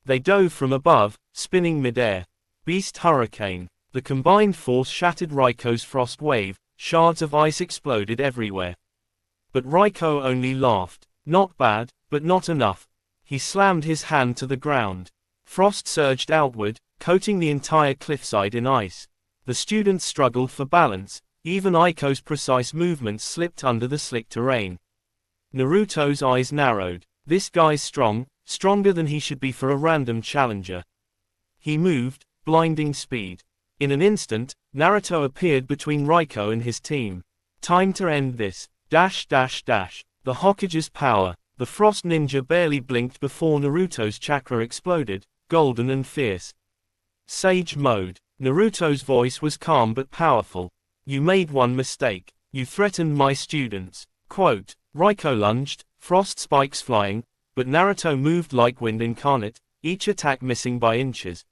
They dove from above, spinning mid-air. Beast Hurricane. The combined force shattered Raiko's frost wave, shards of ice exploded everywhere. But Raiko only laughed. Not bad, but not enough. He slammed his hand to the ground. Frost surged outward, coating the entire cliffside in ice. The students struggled for balance, even Aiko's precise movements slipped under the slick terrain. Naruto's eyes narrowed. This guy's strong, stronger than he should be for a random challenger. He moved, blinding speed. In an instant, Naruto appeared between Raiko and his team. Time to end this. The Hokage's power. The frost ninja barely blinked before Naruto's chakra exploded, golden and fierce. Sage mode. Naruto's voice was calm but powerful. You made one mistake. You threatened my students. Quote, Raiko lunged, frost spikes flying, but Naruto moved like wind incarnate, each attack missing by inches.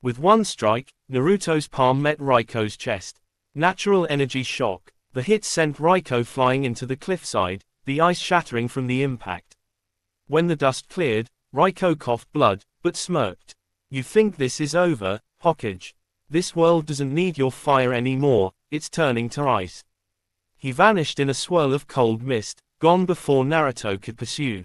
With one strike, Naruto's palm met Raiko's chest. Natural energy shock. The hit sent Raiko flying into the cliffside, the ice shattering from the impact. When the dust cleared, Raiko coughed blood, but smirked. You think this is over, Hokage? This world doesn't need your fire anymore, it's turning to ice. He vanished in a swirl of cold mist, gone before Naruto could pursue.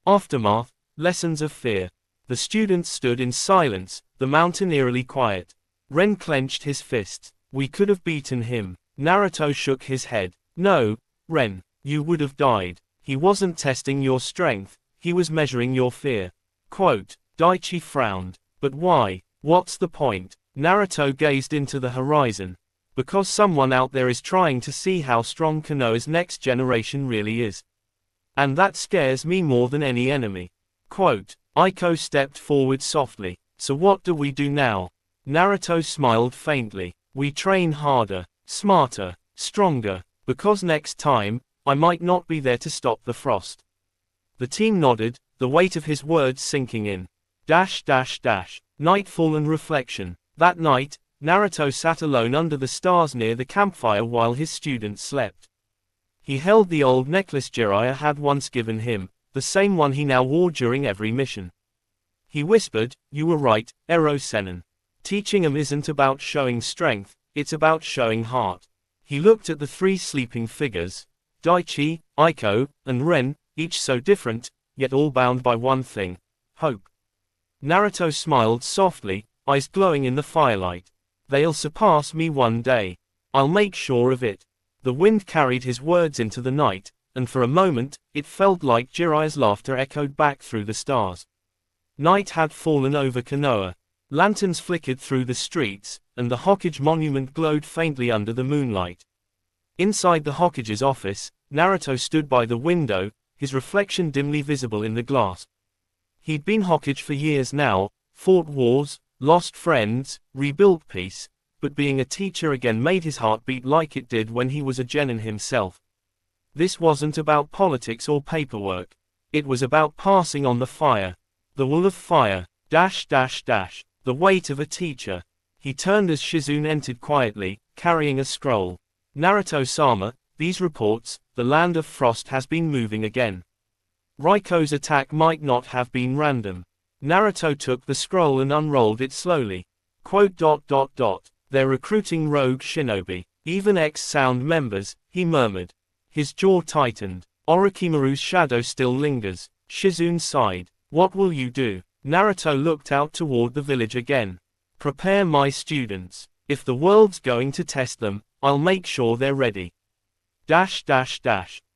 Aftermath, lessons of fear. The students stood in silence, the mountain eerily quiet. Ren clenched his fists. We could have beaten him. Naruto shook his head. No, Ren, you would have died. He wasn't testing your strength, he was measuring your fear. Quote, Daichi frowned. But why? What's the point? Naruto gazed into the horizon. Because someone out there is trying to see how strong Konoha's next generation really is. And that scares me more than any enemy. Quote, Aiko stepped forward softly. So what do we do now? Naruto smiled faintly. We train harder, smarter, stronger, because next time, I might not be there to stop the frost. The team nodded, the weight of his words sinking in. Nightfall and reflection. That night, Naruto sat alone under the stars near the campfire while his students slept. He held the old necklace Jiraiya had once given him, the same one he now wore during every mission. He whispered, "You were right, Ero Sennin. Teaching 'em isn't about showing strength, it's about showing heart." He looked at the three sleeping figures, Daichi, Aiko, and Ren, each so different, yet all bound by one thing: hope. Naruto smiled softly, eyes glowing in the firelight. "They'll surpass me one day. I'll make sure of it." The wind carried his words into the night, and for a moment, it felt like Jiraiya's laughter echoed back through the stars. Night had fallen over Konoha. Lanterns flickered through the streets, and the Hokage monument glowed faintly under the moonlight. Inside the Hokage's office, Naruto stood by the window, his reflection dimly visible in the glass. He'd been Hokage for years now, fought wars, lost friends, rebuilt peace, but being a teacher again made his heart beat like it did when he was a genin himself. This wasn't about politics or paperwork. It was about passing on the fire. The wool of fire, the weight of a teacher. He turned as Shizune entered quietly, carrying a scroll. "Naruto-sama, these reports, the land of frost has been moving again. Raiko's attack might not have been random." Naruto took the scroll and unrolled it slowly. They're recruiting rogue shinobi, even ex-Sound members, he murmured. His jaw tightened. Orochimaru's shadow still lingers. Shizune sighed. "What will you do?" Naruto looked out toward the village again. "Prepare my students. If the world's going to test them, I'll make sure they're ready."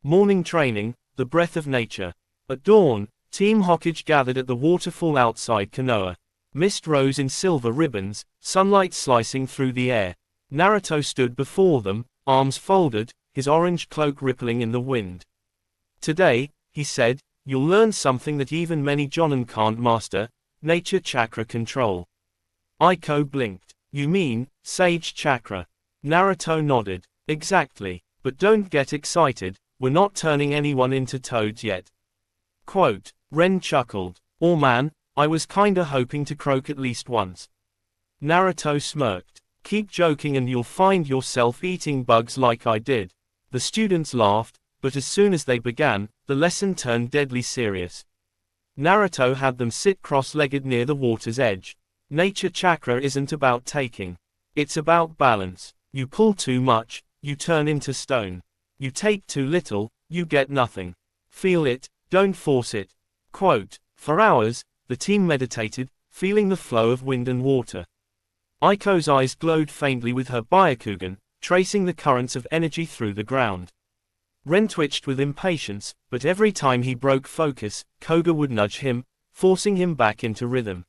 Morning training, the breath of nature. At dawn, Team Hokage gathered at the waterfall outside Konoha. Mist rose in silver ribbons, sunlight slicing through the air. Naruto stood before them, arms folded, his orange cloak rippling in the wind. "Today," he said, "you'll learn something that even many Jonin can't master: nature chakra control." Aiko blinked. "You mean, sage chakra?" Naruto nodded. "Exactly. But don't get excited, we're not turning anyone into toads yet." Quote. Ren chuckled. "Oh man, I was kinda hoping to croak at least once." Naruto smirked. "Keep joking and you'll find yourself eating bugs like I did." The students laughed, but as soon as they began, the lesson turned deadly serious. Naruto had them sit cross-legged near the water's edge. Nature chakra isn't about taking. It's about balance. You pull too much, you turn into stone. You take too little, you get nothing. Feel it, don't force it. Quote. For hours, the team meditated, feeling the flow of wind and water. Aiko's eyes glowed faintly with her Byakugan, tracing the currents of energy through the ground. Ren twitched with impatience, but every time he broke focus, Koga would nudge him, forcing him back into rhythm.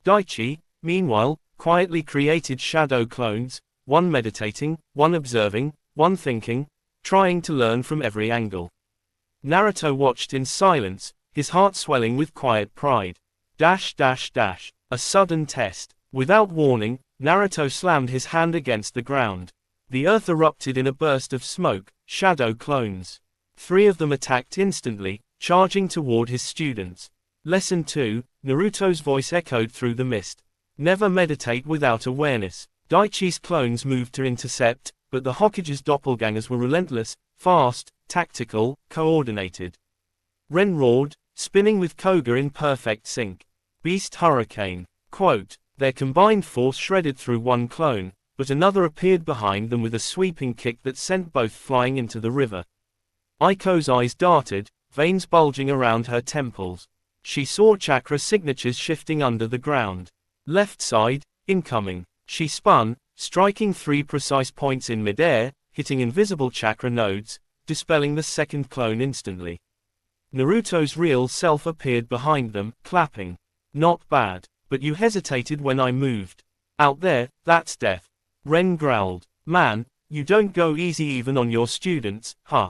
Daichi, meanwhile, quietly created shadow clones, one meditating, one observing, one thinking, trying to learn from every angle. Naruto watched in silence, his heart swelling with quiet pride. A sudden test. Without warning, Naruto slammed his hand against the ground. The earth erupted in a burst of smoke, shadow clones. 3 of them attacked instantly, charging toward his students. Lesson 2, Naruto's voice echoed through the mist. Never meditate without awareness. Daichi's clones moved to intercept, but the Hokage's doppelgangers were relentless, fast, tactical, coordinated. Ren roared, spinning with Koga in perfect sync. Beast Hurricane. Quote. Their combined force shredded through one clone, but another appeared behind them with a sweeping kick that sent both flying into the river. Aiko's eyes darted, veins bulging around her temples. She saw chakra signatures shifting under the ground. Left side, incoming. She spun, striking 3 precise points in midair, hitting invisible chakra nodes, dispelling the second clone instantly. Naruto's real self appeared behind them, clapping. Not bad, but you hesitated when I moved. Out there, that's death. Ren growled. Man, you don't go easy even on your students, huh?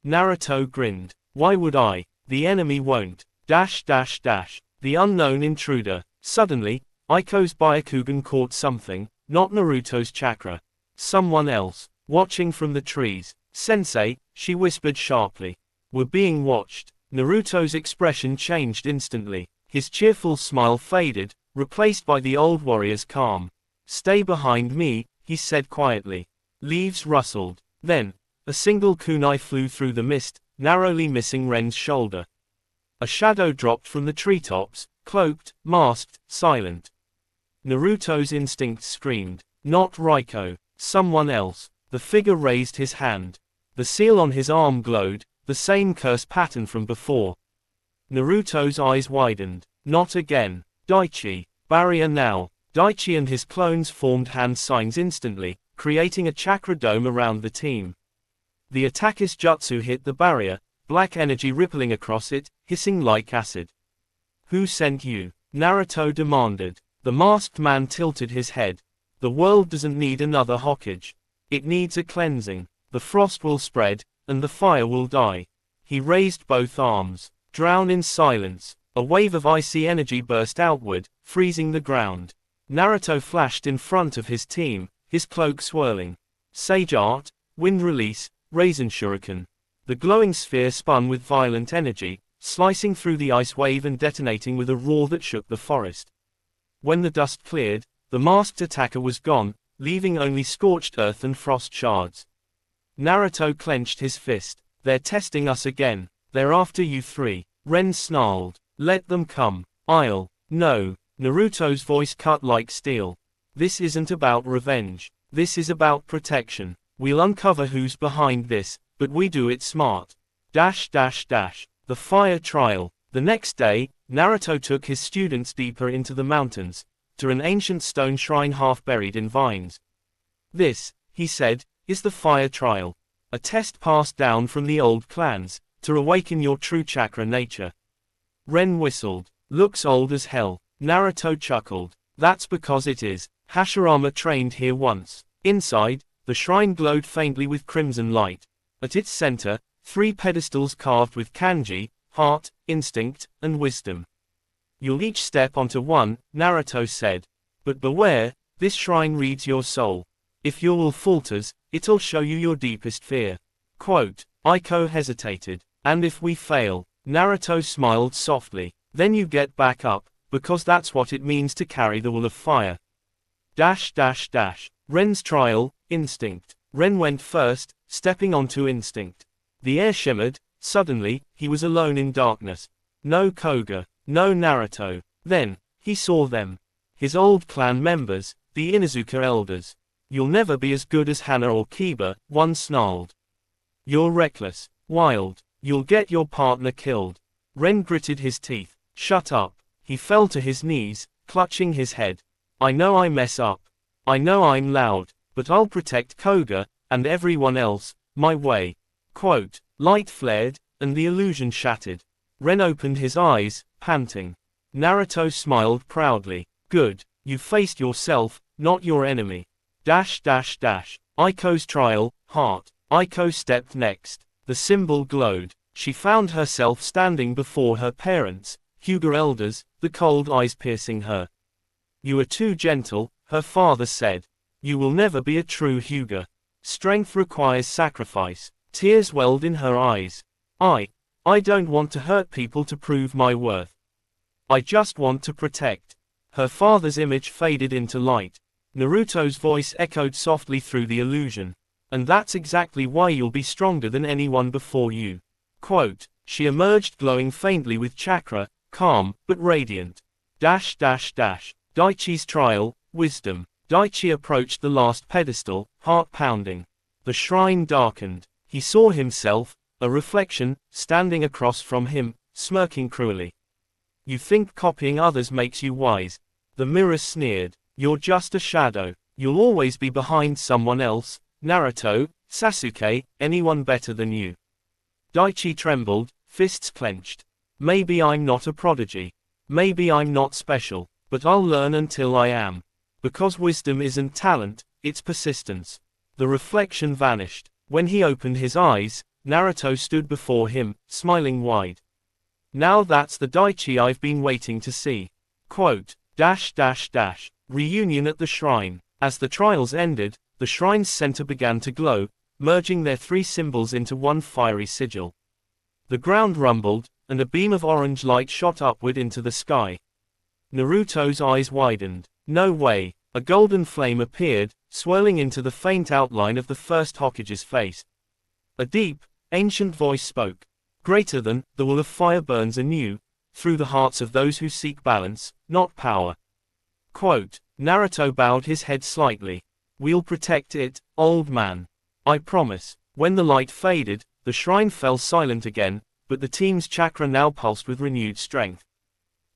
Naruto grinned. Why would I? The enemy won't. The unknown intruder. Suddenly, Aiko's Byakugan caught something, not Naruto's chakra. Someone else, watching from the trees. Sensei, she whispered sharply. We're being watched. Naruto's expression changed instantly. His cheerful smile faded, replaced by the old warrior's calm. Stay behind me, he said quietly. Leaves rustled. Then, a single kunai flew through the mist, narrowly missing Ren's shoulder. A shadow dropped from the treetops, cloaked, masked, silent. Naruto's instincts screamed. Not Raiko. Someone else. The figure raised his hand. The seal on his arm glowed, the same curse pattern from before. Naruto's eyes widened. Not again. Daichi. Barrier now. Daichi and his clones formed hand signs instantly, creating a chakra dome around the team. The attacker's jutsu hit the barrier, black energy rippling across it, hissing like acid. Who sent you? Naruto demanded. The masked man tilted his head. The world doesn't need another Hokage. It needs a cleansing. The frost will spread, and the fire will die. He raised both arms. Drown in silence. A wave of icy energy burst outward, freezing the ground. Naruto flashed in front of his team, his cloak swirling. Sage art, wind release, raisin shuriken. The glowing sphere spun with violent energy, slicing through the ice wave and detonating with a roar that shook the forest. When the dust cleared, the masked attacker was gone, leaving only scorched earth and frost shards. Naruto clenched his fist. They're testing us again. They're after you three. Ren snarled. Let them come. No. Naruto's voice cut like steel. This isn't about revenge. This is about protection. We'll uncover who's behind this, but we do it smart. The fire trial. The next day, Naruto took his students deeper into the mountains, to an ancient stone shrine half buried in vines. This, he said, is the fire trial. A test passed down from the old clans, to awaken your true chakra nature. Ren whistled. Looks old as hell. Naruto chuckled. That's because it is. Hashirama trained here once. Inside, the shrine glowed faintly with crimson light. At its center, 3 pedestals carved with kanji, heart, instinct, and wisdom. You'll each step onto one, Naruto said. But beware, this shrine reads your soul. If your will falters, it'll show you your deepest fear. Quote, Aiko hesitated. And if we fail? Naruto smiled softly. Then you get back up, because that's what it means to carry the will of fire. Ren's trial, instinct. Ren went first, stepping onto instinct. The air shimmered. Suddenly, he was alone in darkness. No Koga, no Naruto. Then, he saw them. His old clan members, the Inuzuka elders. You'll never be as good as Hana or Kiba, one snarled. You're reckless, wild. You'll get your partner killed. Ren gritted his teeth. Shut up. He fell to his knees, clutching his head. I know I mess up. I know I'm loud, but I'll protect Koga, and everyone else, my way. Quote, light flared, and the illusion shattered. Ren opened his eyes, panting. Naruto smiled proudly. Good, you faced yourself, not your enemy. Aiko's trial, heart. Aiko stepped next. The symbol glowed. She found herself standing before her parents, Hyuga elders, the cold eyes piercing her. You are too gentle, her father said. You will never be a true Hyuga. Strength requires sacrifice. Tears welled in her eyes. I don't want to hurt people to prove my worth. I just want to protect. Her father's image faded into light. Naruto's voice echoed softly through the illusion. And that's exactly why you'll be stronger than anyone before you. Quote, she emerged glowing faintly with chakra, calm, but radiant. Daichi's trial, wisdom. Daichi approached the last pedestal, heart pounding. The shrine darkened. He saw himself, a reflection, standing across from him, smirking cruelly. You think copying others makes you wise. The mirror sneered. You're just a shadow. You'll always be behind someone else, Naruto, Sasuke, anyone better than you. Daichi trembled, fists clenched. Maybe I'm not a prodigy. Maybe I'm not special, but I'll learn until I am. Because wisdom isn't talent, it's persistence. The reflection vanished. When he opened his eyes, Naruto stood before him, smiling wide. Now that's the Daichi I've been waiting to see. Quote, Reunion at the shrine. As the trials ended, the shrine's center began to glow, merging their three symbols into one fiery sigil. The ground rumbled, and a beam of orange light shot upward into the sky. Naruto's eyes widened. No way! A golden flame appeared, swirling into the faint outline of the first Hokage's face. A deep, ancient voice spoke. Greater than, the will of fire burns anew, through the hearts of those who seek balance, not power. Quote, Naruto bowed his head slightly. We'll protect it, old man. I promise. When the light faded, the shrine fell silent again, but the team's chakra now pulsed with renewed strength.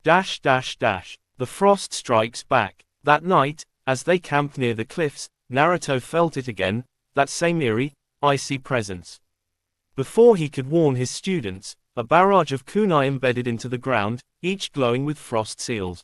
The frost strikes back. That night, as they camped near the cliffs, Naruto felt it again, that same eerie, icy presence. Before he could warn his students, a barrage of kunai embedded into the ground, each glowing with frost seals.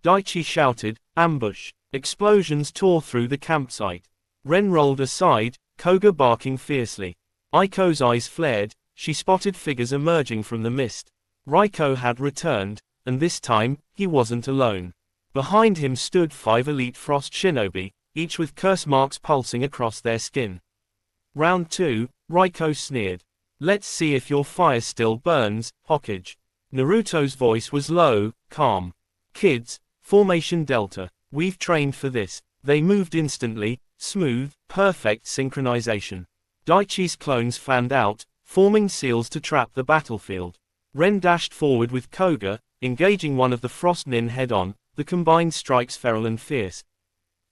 Daichi shouted, ambush! Explosions tore through the campsite. Ren rolled aside, Koga barking fiercely. Aiko's eyes flared, she spotted figures emerging from the mist. Raiko had returned, and this time, he wasn't alone. Behind him stood 5 elite frost shinobi, each with curse marks pulsing across their skin. Round 2, Raiko sneered. Let's see if your fire still burns, Hokage. Naruto's voice was low, calm. Kids, Formation Delta. We've trained for this. They moved instantly, smooth, perfect synchronization. Daichi's clones fanned out, forming seals to trap the battlefield. Ren dashed forward with Koga, engaging one of the Frost Nin head-on, the combined strikes feral and fierce.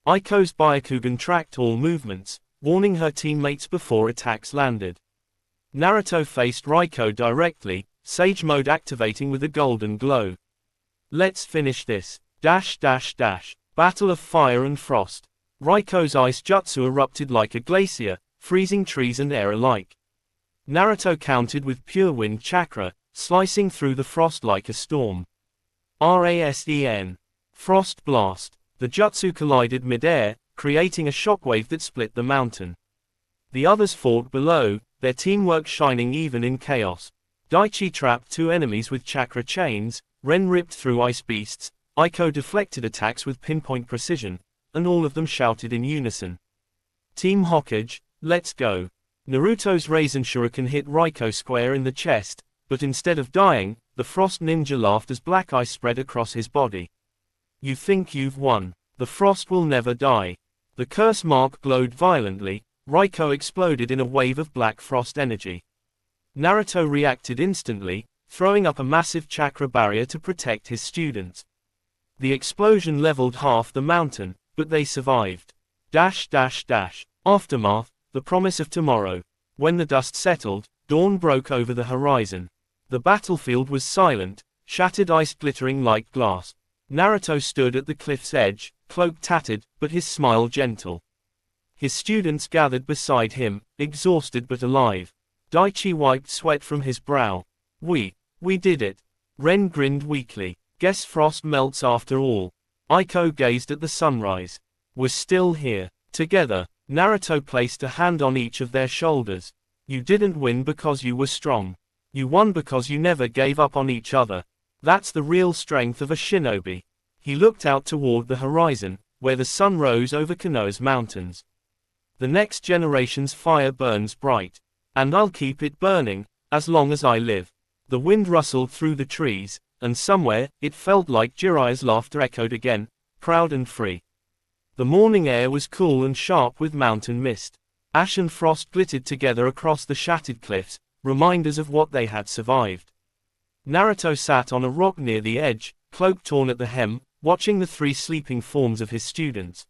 Aiko's Byakugan tracked all movements, warning her teammates before attacks landed. Naruto faced Raiko directly, Sage Mode activating with a golden glow. Let's finish this. Battle of Fire and Frost. Raiko's ice jutsu erupted like a glacier, freezing trees and air alike. Naruto countered with pure wind chakra, slicing through the frost like a storm. Rasen. Frost Blast. The jutsu collided mid-air, creating a shockwave that split the mountain. The others fought below, their teamwork shining even in chaos. Daichi trapped 2 enemies with chakra chains, Ren ripped through ice beasts, Aiko deflected attacks with pinpoint precision, and all of them shouted in unison. Team Hokage, let's go. Naruto's Raisin Shuriken hit Raiko square in the chest, but instead of dying, the Frost Ninja laughed as black ice spread across his body. You think you've won. The frost will never die. The curse mark glowed violently, Raiko exploded in a wave of black frost energy. Naruto reacted instantly, throwing up a massive chakra barrier to protect his students. The explosion leveled half the mountain, but they survived. Aftermath, the promise of tomorrow. When the dust settled, dawn broke over the horizon. The battlefield was silent, shattered ice glittering like glass. Naruto stood at the cliff's edge, cloak tattered, but his smile gentle. His students gathered beside him, exhausted but alive. Daichi wiped sweat from his brow. We did it. Ren grinned weakly. Guess frost melts after all. Aiko gazed at the sunrise. We're still here. Together. Naruto placed a hand on each of their shoulders. You didn't win because you were strong. You won because you never gave up on each other. That's the real strength of a shinobi. He looked out toward the horizon, where the sun rose over Konoha's mountains. The next generation's fire burns bright. And I'll keep it burning, as long as I live. The wind rustled through the trees, and somewhere, it felt like Jiraiya's laughter echoed again, proud and free. The morning air was cool and sharp with mountain mist. Ash and frost glittered together across the shattered cliffs, reminders of what they had survived. Naruto sat on a rock near the edge, cloak torn at the hem, watching the 3 sleeping forms of his students.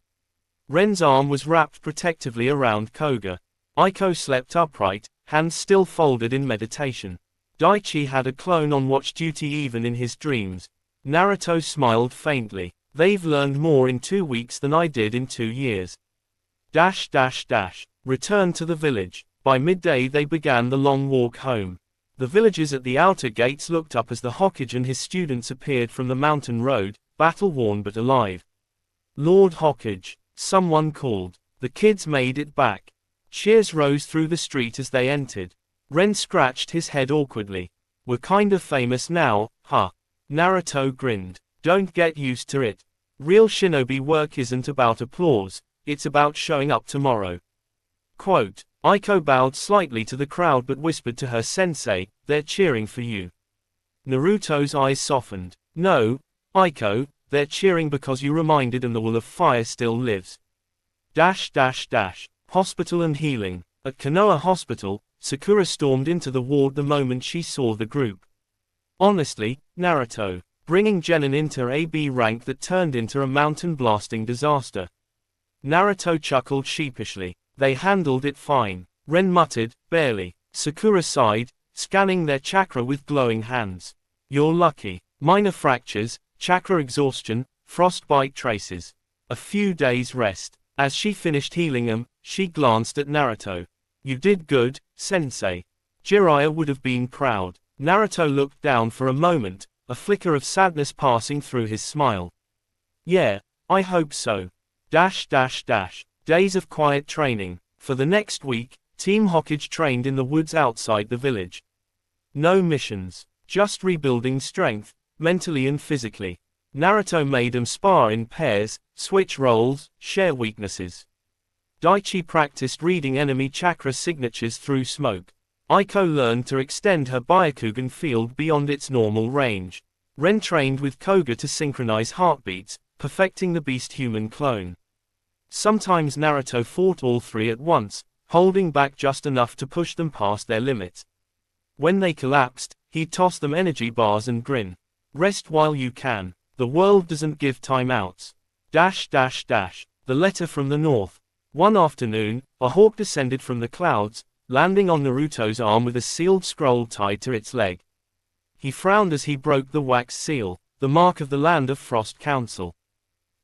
Ren's arm was wrapped protectively around Koga. Aiko slept upright, hands still folded in meditation. Daichi had a clone on watch duty even in his dreams. Naruto smiled faintly. They've learned more in 2 weeks than I did in 2 years. Return to the village. By midday they began the long walk home. The villagers at the outer gates looked up as the Hokage and his students appeared from the mountain road, battle-worn but alive. Lord Hokage, someone called. The kids made it back. Cheers rose through the street as they entered. Ren scratched his head awkwardly. We're kinda famous now, huh? Naruto grinned. Don't get used to it. Real shinobi work isn't about applause, it's about showing up tomorrow. Quote, Aiko bowed slightly to the crowd but whispered to her sensei, they're cheering for you. Naruto's eyes softened. No, Aiko, they're cheering because you reminded them the wall of fire still lives. Hospital and healing. At Konoha Hospital, Sakura stormed into the ward the moment she saw the group. Honestly, Naruto, bringing Genin into a B rank that turned into a mountain-blasting disaster. Naruto chuckled sheepishly. They handled it fine. Ren muttered, barely. Sakura sighed, scanning their chakra with glowing hands. You're lucky. Minor fractures, chakra exhaustion, frostbite traces. A few days rest. As she finished healing him, she glanced at Naruto. You did good, sensei. Jiraiya would have been proud. Naruto looked down for a moment, a flicker of sadness passing through his smile. Yeah, I hope so. Days of quiet training. For the next week, Team Hokage trained in the woods outside the village. No missions, just rebuilding strength, mentally and physically. Naruto made them spar in pairs, switch roles, share weaknesses. Daichi practiced reading enemy chakra signatures through smoke. Aiko learned to extend her Byakugan field beyond its normal range. Ren trained with Koga to synchronize heartbeats, perfecting the beast-human clone. Sometimes Naruto fought all three at once, holding back just enough to push them past their limits. When they collapsed, he'd toss them energy bars and grin. Rest while you can. The world doesn't give timeouts. The letter from the north. One afternoon, a hawk descended from the clouds, landing on Naruto's arm with a sealed scroll tied to its leg. He frowned as he broke the wax seal, the mark of the Land of Frost Council.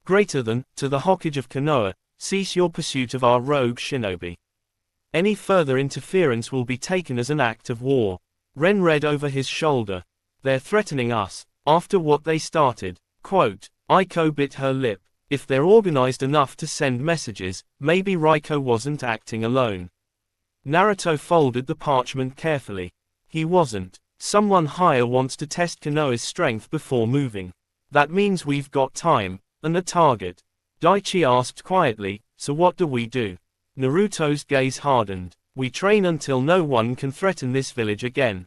Greater than, to the Hokage of Konoha, cease your pursuit of our rogue shinobi. Any further interference will be taken as an act of war. Ren read over his shoulder. They're threatening us, after what they started. Quote, Aiko bit her lip. If they're organized enough to send messages, maybe Raiko wasn't acting alone. Naruto folded the parchment carefully. He wasn't. Someone higher wants to test Konoha's strength before moving. That means we've got time, and a target. Daichi asked quietly, so what do we do? Naruto's gaze hardened. We train until no one can threaten this village again.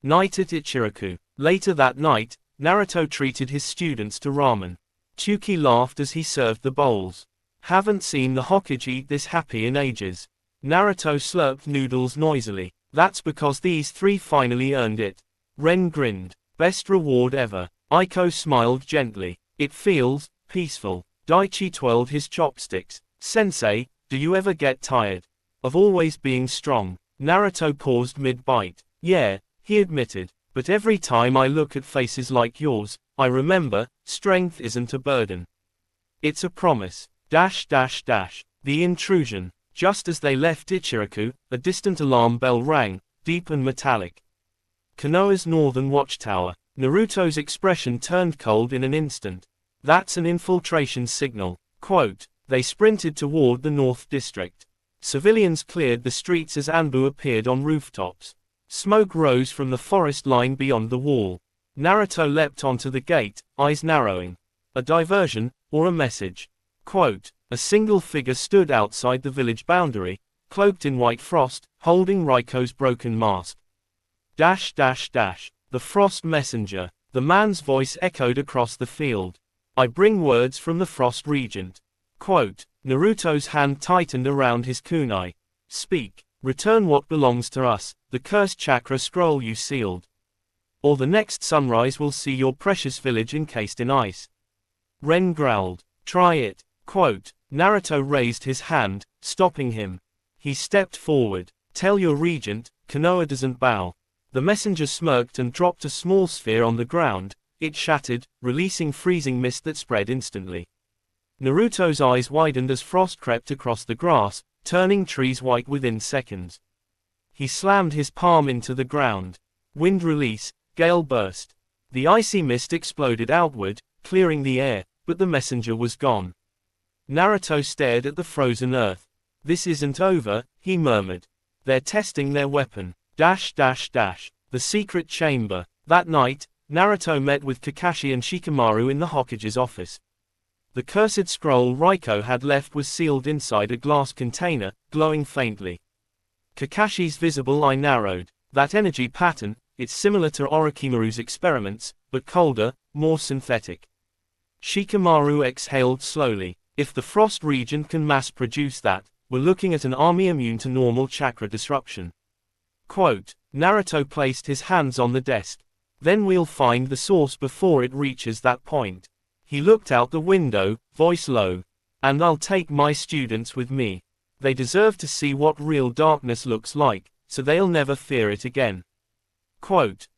Night at Ichiraku. Later that night, Naruto treated his students to ramen. Tsuki laughed as he served the bowls. Haven't seen the Hokage eat this happy in ages. Naruto slurped noodles noisily. That's because these three finally earned it. Ren grinned. Best reward ever. Aiko smiled gently. It feels peaceful. Daichi twirled his chopsticks. Sensei, do you ever get tired of always being strong? Naruto paused mid-bite. Yeah, he admitted. But every time I look at faces like yours, I remember, strength isn't a burden. It's a promise. The intrusion. Just as they left Ichiraku, a distant alarm bell rang, deep and metallic. Konoha's northern watchtower. Naruto's expression turned cold in an instant. That's an infiltration signal. Quote, they sprinted toward the North District. Civilians cleared the streets as Anbu appeared on rooftops. Smoke rose from the forest line beyond the wall. Naruto leapt onto the gate, eyes narrowing. A diversion, or a message? Quote, a single figure stood outside the village boundary, cloaked in white frost, holding Raiko's broken mask. The Frost Messenger. The man's voice echoed across the field. I bring words from the Frost Regent. Quote, Naruto's hand tightened around his kunai. Speak. Return what belongs to us, the cursed chakra scroll you sealed. Or the next sunrise will see your precious village encased in ice. Ren growled. Try it. Quote, Naruto raised his hand, stopping him. He stepped forward. Tell your regent, Konoha doesn't bow. The messenger smirked and dropped a small sphere on the ground. It shattered, releasing freezing mist that spread instantly. Naruto's eyes widened as frost crept across the grass, turning trees white within seconds. He slammed his palm into the ground. Wind release, gale burst. The icy mist exploded outward, clearing the air, but the messenger was gone. Naruto stared at the frozen earth. This isn't over, he murmured. They're testing their weapon. The secret chamber. That night, Naruto met with Kakashi and Shikamaru in the Hokage's office. The cursed scroll Raiko had left was sealed inside a glass container, glowing faintly. Kakashi's visible eye narrowed. That energy pattern, it's similar to Orochimaru's experiments, but colder, more synthetic. Shikamaru exhaled slowly. If the frost region can mass-produce that, we're looking at an army immune to normal chakra disruption. Quote, Naruto placed his hands on the desk. Then we'll find the source before it reaches that point. He looked out the window, voice low. And I'll take my students with me. They deserve to see what real darkness looks like, so they'll never fear it again. Quote,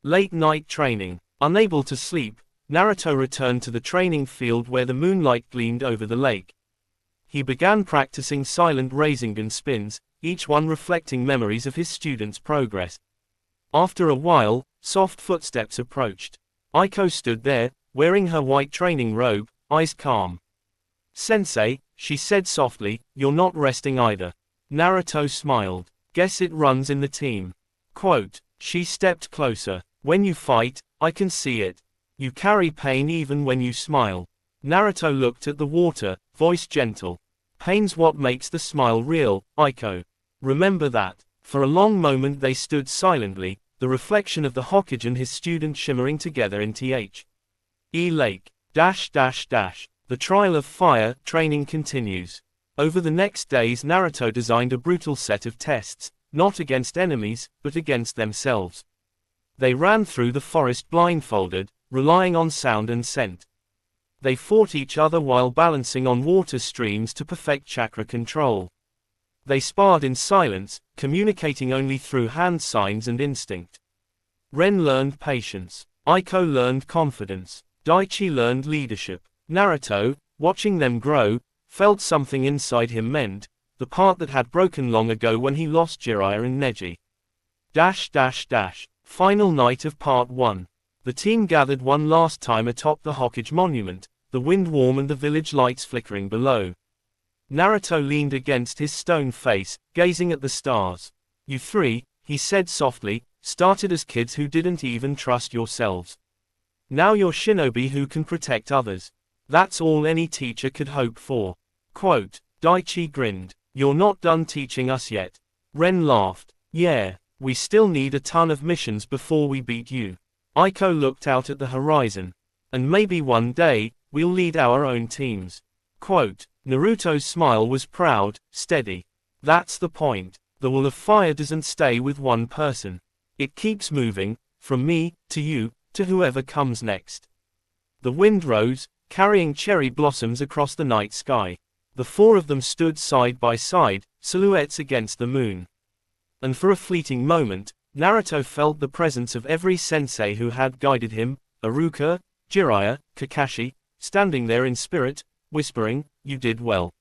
Late night training. Unable to sleep, Naruto returned to the training field where the moonlight gleamed over the lake. He began practicing silent Rasengan spins, each one reflecting memories of his students' progress. After a while, soft footsteps approached. Aiko stood there, wearing her white training robe, eyes calm. Sensei, she said softly, you're not resting either. Naruto smiled. Guess it runs in the team. Quote, she stepped closer. When you fight, I can see it. You carry pain even when you smile. Naruto looked at the water, voice gentle. Pain's what makes the smile real, Aiko. Remember that. For a long moment they stood silently, the reflection of the Hokage and his student shimmering together in the lake. The trial of fire training continues. Over the next days Naruto designed a brutal set of tests, not against enemies, but against themselves. They ran through the forest blindfolded, relying on sound and scent. They fought each other while balancing on water streams to perfect chakra control. They sparred in silence, communicating only through hand signs and instinct. Ren learned patience. Aiko learned confidence. Daichi learned leadership. Naruto, watching them grow, felt something inside him mend, the part that had broken long ago when he lost Jiraiya and Neji. Final night of Part 1. The team gathered one last time atop the Hokage monument, the wind warm and the village lights flickering below. Naruto leaned against his stone face, gazing at the stars. You three, he said softly, started as kids who didn't even trust yourselves. Now you're shinobi who can protect others. That's all any teacher could hope for. Quote, Daichi grinned. You're not done teaching us yet. Ren laughed. Yeah, we still need a ton of missions before we beat you. Aiko looked out at the horizon. And maybe one day, we'll lead our own teams. Quote, Naruto's smile was proud, steady. That's the point. The wall of fire doesn't stay with one person. It keeps moving, from me, to you, to whoever comes next. The wind rose, carrying cherry blossoms across the night sky. The four of them stood side by side, silhouettes against the moon. And for a fleeting moment, Naruto felt the presence of every sensei who had guided him, Iruka, Jiraiya, Kakashi, standing there in spirit, whispering, you did well.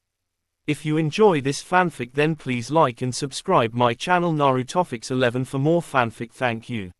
If you enjoy this fanfic then please like and subscribe my channel Narutofix 11 for more fanfic. Thank you.